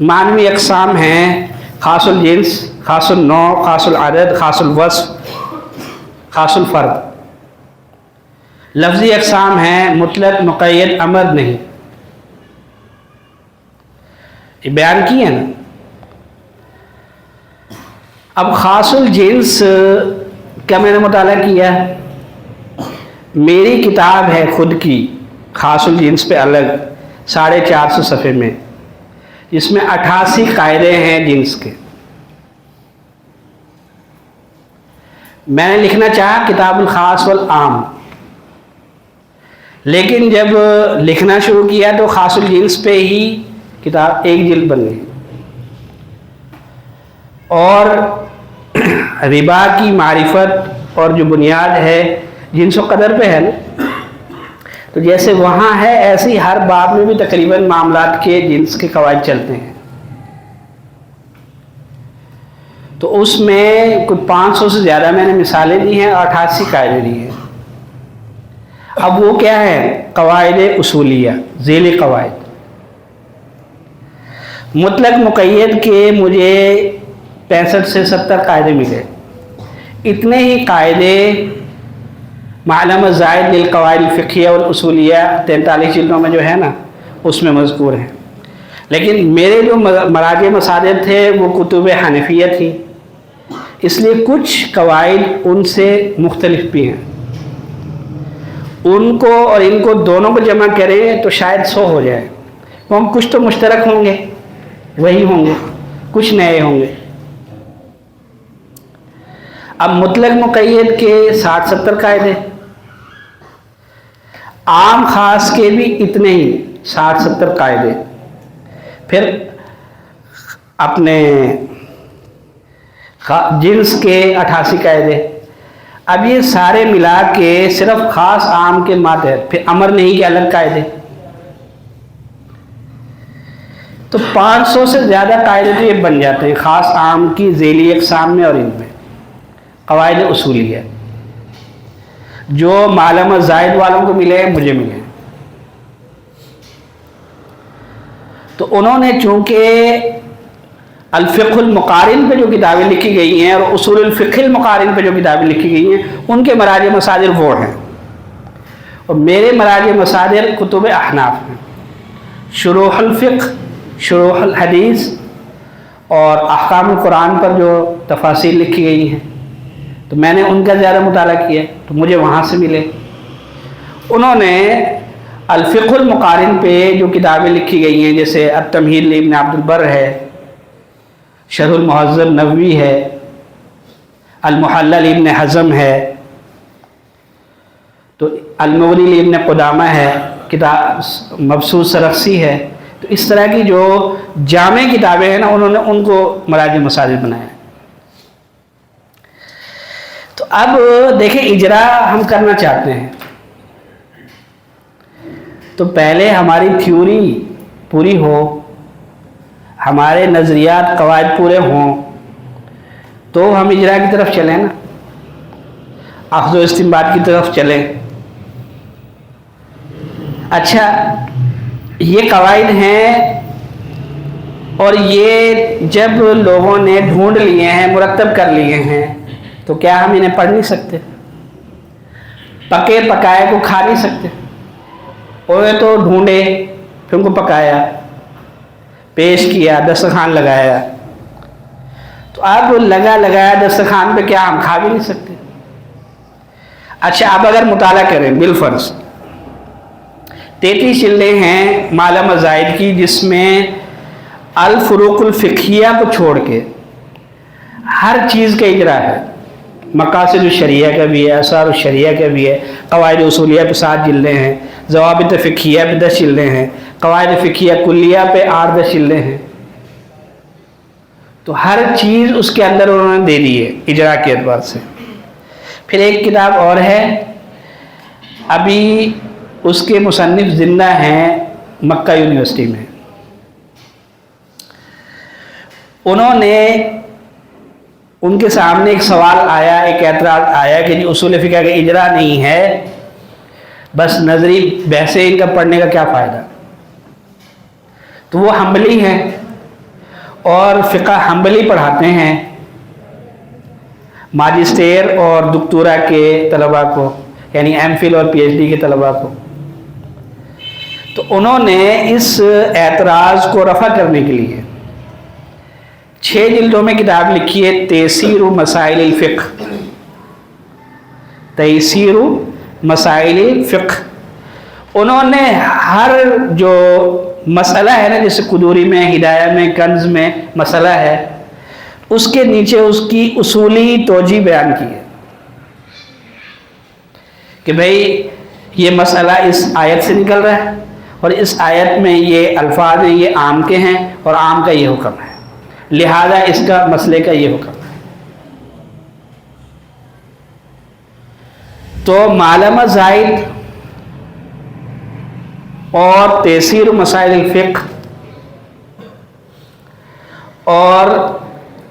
معنوی اقسام ہیں خاص الجنس، خاص النوع، خاص العدد، خاص الوصف، خاص الفرد۔ لفظی اقسام ہیں مطلق، مقید، امر نہیں، یہ بیان کی ہے نا۔ اب خاص الجنس کا میں نے مطالعہ کیا، میری کتاب ہے خود کی خاص الجنس پہ الگ 450 صفحے میں، جس میں 88 قاعدے ہیں جنس کے۔ میں نے لکھنا چاہا کتاب الخاص والعام، لیکن جب لکھنا شروع کیا تو خاص الجنس پہ ہی کتاب 1 جلد بن گئی، اور ربا کی معرفت اور جو بنیاد ہے جنس و قدر پہ ہے نا، تو جیسے وہاں ہے ایسے ہی ہر باب میں بھی تقریباً معاملات کے جنس کے قواعد چلتے ہیں۔ تو اس میں کچھ 500 سے زیادہ میں نے مثالیں دی ہیں اور 88 قاعدے دی ہیں۔ اب وہ کیا ہے؟ قواعد اصولیہ، ذیلی قواعد۔ مطلق مقید کے مجھے 65 سے 70 قاعدے ملے، اتنے ہی قاعدے معلم الزائد للقواعد الفقہیہ والاصولیہ 43 جلدوں میں جو ہے نا اس میں مذکور ہیں، لیکن میرے جو مراجع مصادر تھے وہ کتب حنفیہ تھی، اس لیے کچھ قواعد ان سے مختلف بھی ہیں، ان کو اور ان کو دونوں کو جمع کریں تو شاید 100 ہو جائے، ہم کچھ تو مشترک ہوں گے، وہی ہوں گے، کچھ نئے ہوں گے۔ اب مطلق مقید کے 60-70 قاعدے، عام خاص کے بھی اتنے ہی 60-70 قاعدے، پھر اپنے جنس کے 88 قاعدے۔ اب یہ سارے ملا کے صرف خاص عام کے ماتحت، پھر امر نہیں کے الگ قاعدے، تو 500 سے زیادہ قاعدے تو یہ بن جاتے ہیں خاص عام کی ذیلی اقسام میں اور ان میں قواعد اصولیہ، جو معلم زائد والوں کو ملے مجھے ملے۔ تو انہوں نے چونکہ الفقہ المقارن پہ جو کتابیں لکھی گئی ہیں اور اصول الفقہ المقارن پہ جو کتابیں لکھی گئی ہیں ان کے مراجع مصادر وہ ہیں، اور میرے مراجع مصادر کتب احناف ہیں، شروح الفقہ، شروح الحدیث اور احکام القرآن پر جو تفاصیل لکھی گئی ہیں، تو میں نے ان کا زیادہ مطالعہ کیا تو مجھے وہاں سے ملے۔ انہوں نے الفقہ المقارن پہ جو کتابیں لکھی گئی ہیں جیسے التمہید لابن عبد البر ہے، شرح المہذب نووی ہے، المحلل ابن حزم ہے، تو المغنی لابن قدامہ ہے، کتاب مبسوط سرخسی ہے، تو اس طرح کی جو جامع کتابیں ہیں نا انہوں نے ان کو مراجع مصادر بنایا۔ تو اب دیکھیں اجرا ہم کرنا چاہتے ہیں تو پہلے ہماری تھیوری پوری ہو، ہمارے نظریات قواعد پورے ہوں تو ہم اجرا کی طرف چلیں نا، اخذ و استنباط کی طرف چلیں۔ اچھا یہ قواعد ہیں اور یہ جب لوگوں نے ڈھونڈ لیے ہیں، مرتب کر لیے ہیں، تو کیا ہم انہیں پڑھ نہیں سکتے؟ پکے پکائے کو کھا نہیں سکتے؟ انہیں تو ڈھونڈے، پھر ان کو پکایا، پیش کیا، دسترخوان لگایا، تو اب لگایا دسترخوان پہ کیا ہم کھا بھی نہیں سکتے؟ اچھا اب اگر مطالعہ کریں بالفرض 33 جلدیں ہیں معلم زائد کی، جس میں الفروق الفقہیہ کو چھوڑ کے ہر چیز کا اجرا ہے، مقاصد الشریعہ کا بھی ہے، آثار الشریعہ کا بھی ہے، قواعد اصولیہ پہ 7 جلدیں ہیں، ضوابط فقہیہ پہ 10 جلدیں ہیں، قواعد فقہیہ کلیہ پہ 8-10 جلدیں ہیں، تو ہر چیز اس کے اندر انہوں نے دے دی ہے اجرا کے اعتبار سے۔ پھر ایک کتاب اور ہے، ابھی اس کے مصنف زندہ ہیں مکہ یونیورسٹی میں، انہوں نے ان کے سامنے ایک سوال آیا، ایک اعتراض آیا کہ جی اصول فقہ کا اجرا نہیں ہے، بس نظری بحثیں ان کا پڑھنے کا کیا فائدہ؟ تو وہ حنبلی ہیں اور فقہ حنبلی پڑھاتے ہیں ماجسٹیر اور دکتورا کے طلباء کو، یعنی ایم فل اور پی ایچ ڈی کے طلباء کو۔ تو انہوں نے اس اعتراض کو رفع کرنے کے لیے 6 جلدوں میں کتاب لکھی ہے، تیسیر مسائل الفقہ، تیسیر مسائل الفقہ۔ انہوں نے ہر جو مسئلہ ہے نا، جیسے قدوری میں، ہدایہ میں، کنز میں مسئلہ ہے، اس کے نیچے اس کی اصولی توجیہ بیان کی ہے کہ بھئی یہ مسئلہ اس آیت سے نکل رہا ہے اور اس آیت میں یہ الفاظ ہیں، یہ عام کے ہیں اور عام کا یہ حکم ہے، لہذا اس کا مسئلے کا یہ حکم ہے۔ تو معلم زائد اور تیسیر مسائل الفقہ اور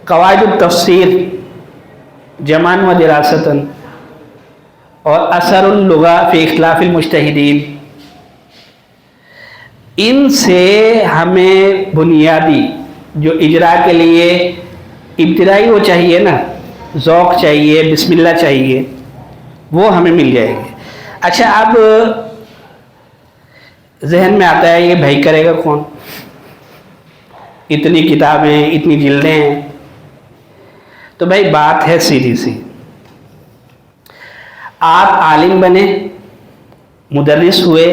قواعد التفسیر جمعاً و دراستاً اور اثر اللغہ فی اختلاف المجتہدین، ان سے ہمیں بنیادی جو اجرا کے لیے ابتدائی وہ چاہیے نا، ذوق چاہیے، بسم اللہ چاہیے، وہ ہمیں مل جائے گی۔ اچھا اب ذہن میں آتا ہے یہ بھائی کرے گا کون؟ اتنی کتابیں، اتنی جلدیں ہیں، تو بھائی بات ہے سیدھی سی، آپ عالم بنے، مدرس ہوئے،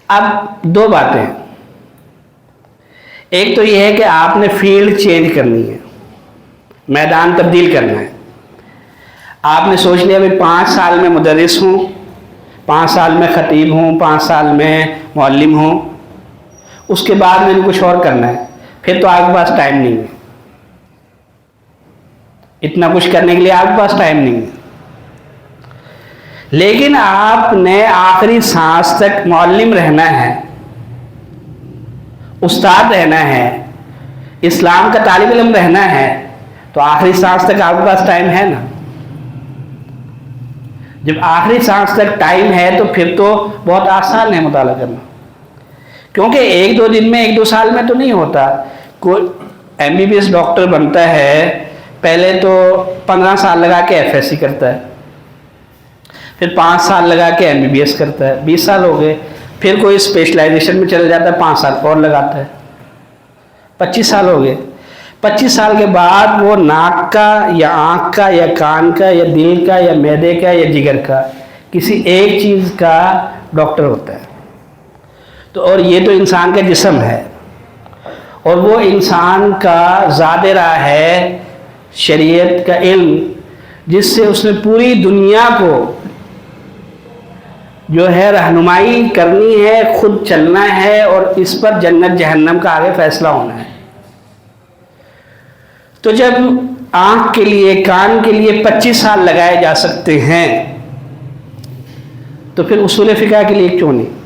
اب 2 باتیں، ایک تو یہ ہے کہ آپ نے فیلڈ چینج کرنی ہے، میدان تبدیل کرنا ہے۔ آپ نے سوچ لیا بھائی 5 سال میں مدرس ہوں، 5 سال میں خطیب ہوں، 5 سال میں معلم ہوں، اس کے بعد میں نے کچھ اور کرنا ہے، پھر تو آپ کے پاس ٹائم نہیں ہے، اتنا کچھ کرنے کے لیے آپ کے پاس ٹائم نہیں ہے۔ لیکن آپ نے آخری سانس تک معلم رہنا ہے، استاد رہنا ہے، اسلام کا طالب علم رہنا ہے، تو آخری سانس تک آپ کے پاس ٹائم ہے نا۔ جب آخری سانس تک ٹائم ہے تو پھر تو بہت آسان ہے مطالعہ کرنا، کیونکہ 1-2 دن میں 1-2 سال میں تو نہیں ہوتا، کوئی MBBS ڈاکٹر بنتا ہے پہلے تو 15 سال لگا کے FSC کرتا ہے، پھر 5 سال لگا کے MBBS کرتا ہے، 20 سال ہو گئے، پھر کوئی اسپیشلائزیشن میں چلا جاتا ہے، 5 سال اور لگاتا ہے، 25 سال ہو گئے۔ 25 سال کے بعد وہ ناک کا یا آنکھ کا یا کان کا یا دل کا یا معدے کا یا جگر کا کسی ایک چیز کا ڈاکٹر ہوتا ہے۔ تو اور یہ تو انسان کا جسم ہے، اور وہ انسان کا زاد راہ ہے شریعت کا علم، جس سے اس نے پوری دنیا کو جو ہے رہنمائی کرنی ہے، خود چلنا ہے، اور اس پر جنت جہنم کا آگے فیصلہ ہونا ہے۔ تو جب آنکھ کے لیے، کان کے لیے 25 سال لگائے جا سکتے ہیں تو پھر اصول فقہ کے لیے کیوں نہیں؟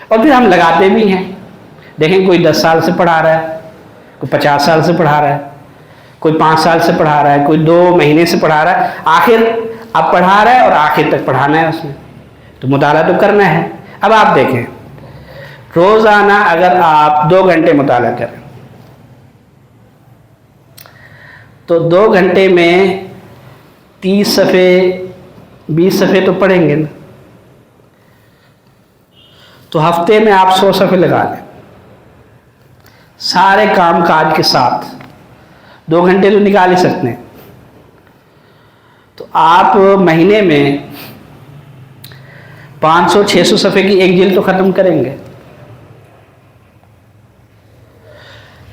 اور پھر ہم لگاتے بھی ہیں۔ دیکھیں کوئی 10 سال سے پڑھا رہا ہے، کوئی 50 سال سے پڑھا رہا ہے، کوئی 5 سال سے پڑھا رہا ہے، کوئی 2 مہینے سے پڑھا رہا ہے، آخر اب پڑھا رہا ہے اور آخر تک پڑھانا ہے اس میں، تو مطالعہ تو کرنا ہے۔ اب آپ دیکھیں روزانہ اگر آپ 2 گھنٹے مطالعہ کریں تو 2 گھنٹے میں 30 صفحے 20 صفحے تو پڑھیں گے نا، تو ہفتے میں آپ 100 صفحے لگا لیں سارے کام کاج کے ساتھ، 2 گھنٹے تو نکال ہی سکتے ہیں، تو آپ مہینے میں 500-600 صفحے کی ایک جلد تو ختم کریں گے۔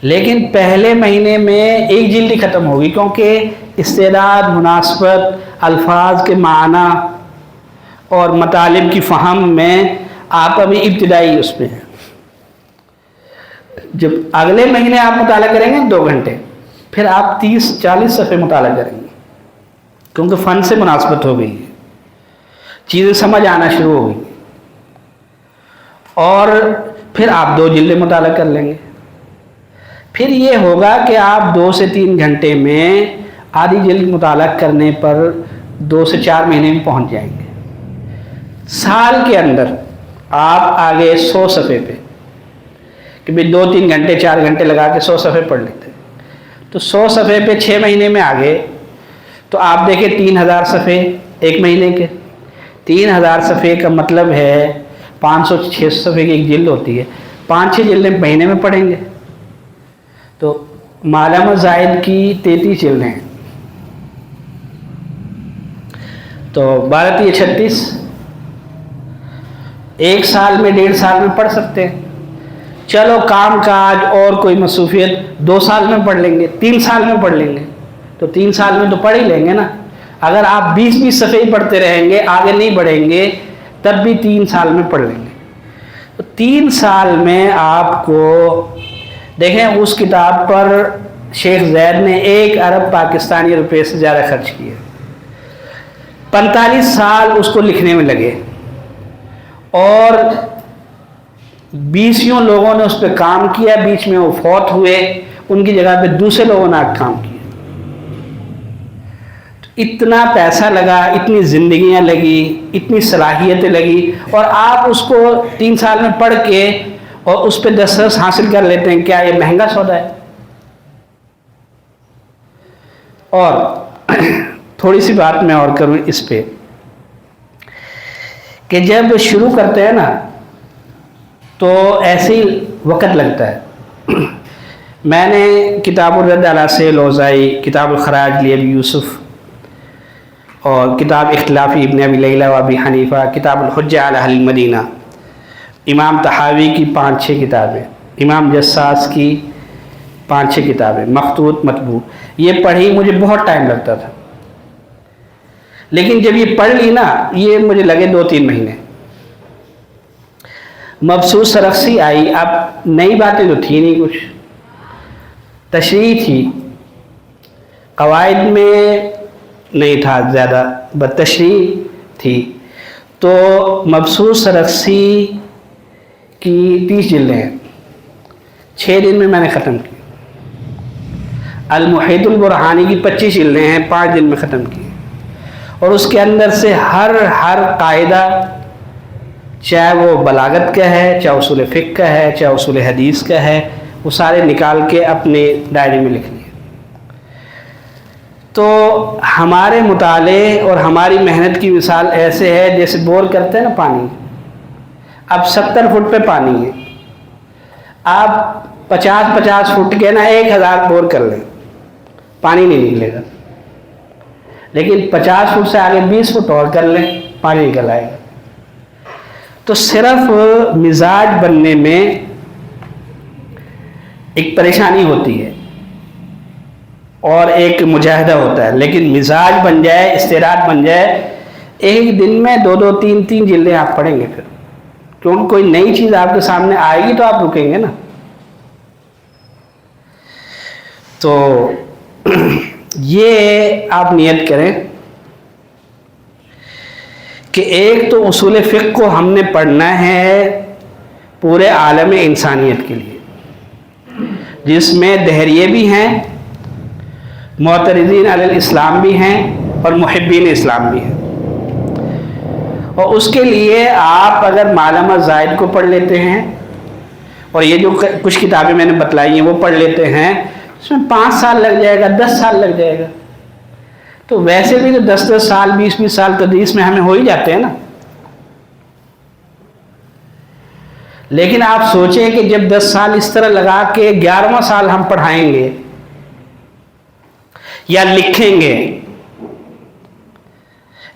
لیکن پہلے مہینے میں ایک جلد ہی ختم ہوگی، کیونکہ استعداد، مناسبت، الفاظ کے معنی اور مطالب کی فہم میں آپ ابھی ابتدائی اس پہ ہیں۔ جب اگلے مہینے آپ مطالعہ کریں گے 2 گھنٹے، پھر آپ 30-40 صفحے مطالعہ کریں گے، کیونکہ فن سے مناسبت ہو گئی ہے، چیزیں سمجھ آنا شروع ہو گئی، اور پھر آپ 2 جلدیں مطالعہ کر لیں گے۔ پھر یہ ہوگا کہ آپ 2 سے 3 گھنٹے میں آدھی جلد مطالعہ کرنے پر 2 سے 4 مہینے میں پہنچ جائیں گے۔ سال کے اندر آپ آگے 100 صفحے پہ، کہ بھئی 2-3 گھنٹے 4 گھنٹے لگا کے 100 صفحے پڑھ لیتے، تو 100 صفحے پہ 6 مہینے میں آگے، تو آپ دیکھیں 3000 صفحے ایک مہینے کے، 3000 صفحے کا مطلب ہے 500-600 صفحے کی ایک جلد ہوتی ہے، 5-6 جلدیں مہینے میں پڑھیں گے، تو معلم زائد کی 33 جلدیں ہیں، تو 12 36، ایک سال میں 1.5 سال میں پڑھ سکتے ہیں۔ چلو کام کاج اور کوئی مصروفیت 2 سال میں پڑھ لیں گے، 3 سال میں پڑھ لیں گے، تو 3 سال میں تو پڑھ ہی لیں گے نا۔ اگر آپ 20 صفحے ہی پڑھتے رہیں گے، آگے نہیں بڑھیں گے، تب بھی 3 سال میں پڑھ لیں گے۔ تو 3 سال میں آپ کو دیکھیں، اس کتاب پر شیخ زید نے 1 ارب پاکستانی روپے سے زیادہ خرچ کیے، 45 سال اس کو لکھنے میں لگے، اور 20 لوگوں نے اس پہ کام کیا، بیچ میں وہ فوت ہوئے، ان کی جگہ پہ دوسرے لوگوں نے کام کیا۔ اتنا پیسہ لگا، اتنی زندگیاں لگی، اتنی صلاحیتیں لگی، اور آپ اس کو 3 سال میں پڑھ کے اور اس پہ دسترس حاصل کر لیتے ہیں، کیا یہ مہنگا سودا ہے؟ اور تھوڑی سی بات میں اور کروں اس پہ، کہ جب شروع کرتے ہیں نا تو ایسے ہی وقت لگتا ہے۔ میں نے کتاب الرد علی سیل الاوزاعی، کتاب الخراج لی ابی یوسف، اور کتاب اختلافی ابن ابی لیلہ و ابی حنیفہ، کتاب الحجہ علی اہل المدینہ، امام طحاوی کی 5-6 کتابیں، امام جساس کی 5-6 کتابیں مخطوط مطبوع، یہ پڑھی، مجھے بہت ٹائم لگتا تھا، لیکن جب یہ پڑھ لی نا، یہ مجھے لگے 2-3 مہینے۔ مبسوط سرخسی آئی، اب نئی باتیں تو تھی نہیں، کچھ تشریح تھی، قواعد میں نہیں تھا زیادہ، بس تشریح تھی، تو مبسوط سرخسی کی 30 جلدیں ہیں، 6 دن میں نے ختم کی۔ المحیط البرہانی کی 25 جلدیں ہیں، 5 دن میں ختم کی، اور اس کے اندر سے ہر قاعدہ، چاہے وہ بلاغت کا ہے، چاہے اصول فقہ کا ہے، چاہے اصول حدیث کا ہے، وہ سارے نکال کے اپنے ڈائری میں لکھ لیے. تو ہمارے مطالعے اور ہماری محنت کی مثال ایسے ہے جیسے بور کرتے ہیں نا پانی. اب 70 فٹ پہ پانی ہے, آپ 50 فٹ کے نا 1000 بور کر لیں, پانی نہیں نکلے گا. لیکن 50 فٹ سے آگے 20 فٹ اور کر لیں, پانی نکل آئے گا. تو صرف مزاج بننے میں ایک پریشانی ہوتی ہے اور ایک مجاہدہ ہوتا ہے, لیکن مزاج بن جائے, استعداد بن جائے, ایک دن میں 2 3 جلدیں آپ پڑھیں گے. پھر کیونکہ کوئی نئی چیز آپ کے سامنے آئے گی تو آپ رکیں گے نا. تو یہ آپ نیت کریں کہ ایک تو اصول فقہ کو ہم نے پڑھنا ہے پورے عالم انسانیت کے لیے, جس میں دہریے بھی ہیں, معترضین علی الاسلام بھی ہیں اور محبین اسلام بھی ہیں. اور اس کے لیے آپ اگر معلومہ زائد کو پڑھ لیتے ہیں اور یہ جو کچھ کتابیں میں نے بتلائی ہیں وہ پڑھ لیتے ہیں, اس میں 5 سال لگ جائے گا, 10 سال لگ جائے گا. تو ویسے بھی تو 10 سال 20 سال تدریس میں ہمیں ہو ہی جاتے ہیں نا. لیکن آپ سوچیں کہ جب 10 سال اس طرح لگا کے 11واں سال ہم پڑھائیں گے یا لکھیں گے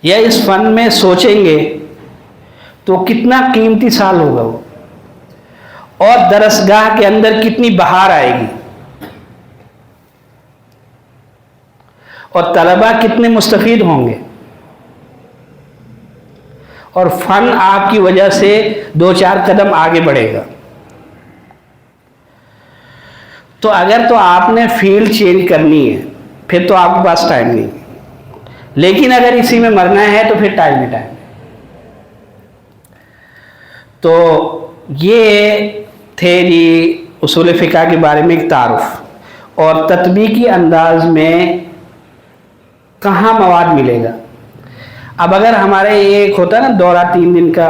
یا اس فن میں سوچیں گے تو کتنا قیمتی سال ہوگا وہ, اور درسگاہ کے اندر کتنی بہار آئے گی, اور طلباء کتنے مستفید ہوں گے, اور فن آپ کی وجہ سے 2-4 قدم آگے بڑھے گا. تو اگر تو آپ نے فیلڈ چینج کرنی ہے پھر تو آپ کے پاس ٹائم نہیں, لیکن اگر اسی میں مرنا ہے تو پھر ٹائم ہی ٹائم. تو یہ تھے جی اصول فقہ کے بارے میں ایک تعارف, اور تطبیقی انداز میں کہاں مواد ملے گا. اب اگر ہمارے یہ ایک ہوتا نا دورہ 3 دن کا,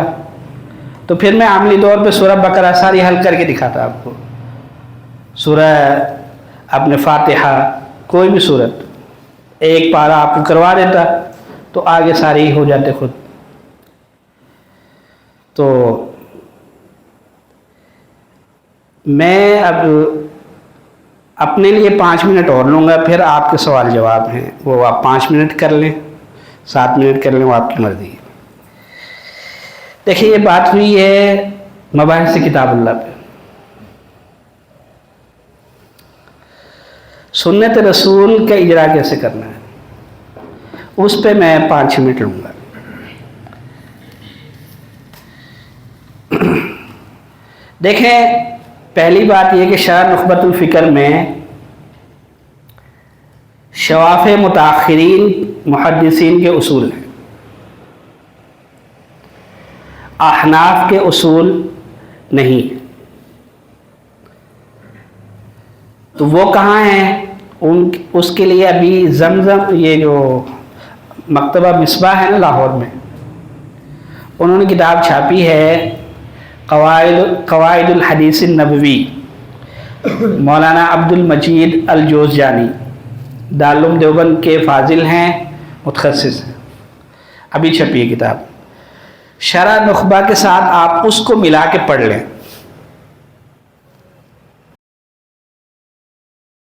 تو پھر میں عملی طور پہ سورہ بقرہ ساری حل کر کے دکھاتا آپ کو, سورہ اپنے فاتحہ, کوئی بھی صورت ایک پارہ آپ کو کروا دیتا تو آگے سارے ہی ہو جاتے خود. تو میں اب اپنے لیے 5 منٹ اور لوں گا, پھر آپ کے سوال جواب ہیں وہ آپ 5 منٹ کر لیں, 7 منٹ کر لیں, وہ آپ کی مرضی ہے. دیکھیے یہ بات ہوئی ہے مباحث کتاب اللہ پہ. سنت رسول کا اجرا کیسے کرنا ہے اس پہ میں 5 منٹ لوں گا. دیکھیں پہلی بات یہ کہ شرح نخبۃ الفکر میں شواف متاخرین محدثین کے اصول ہیں, احناف کے اصول نہیں. تو وہ کہاں ہیں, اس کے لیے ابھی زمزم یہ جو مکتبہ مصباح ہے نا لاہور میں, انہوں نے کتاب چھاپی ہے قواعد الحدیث النبوی, مولانا عبد المجید الجوزجانی, دارالعلوم دیوبند کے فاضل ہیں, متخصص ہیں, ابھی چھپی ہے کتاب. شرح نخبہ کے ساتھ آپ اس کو ملا کے پڑھ لیں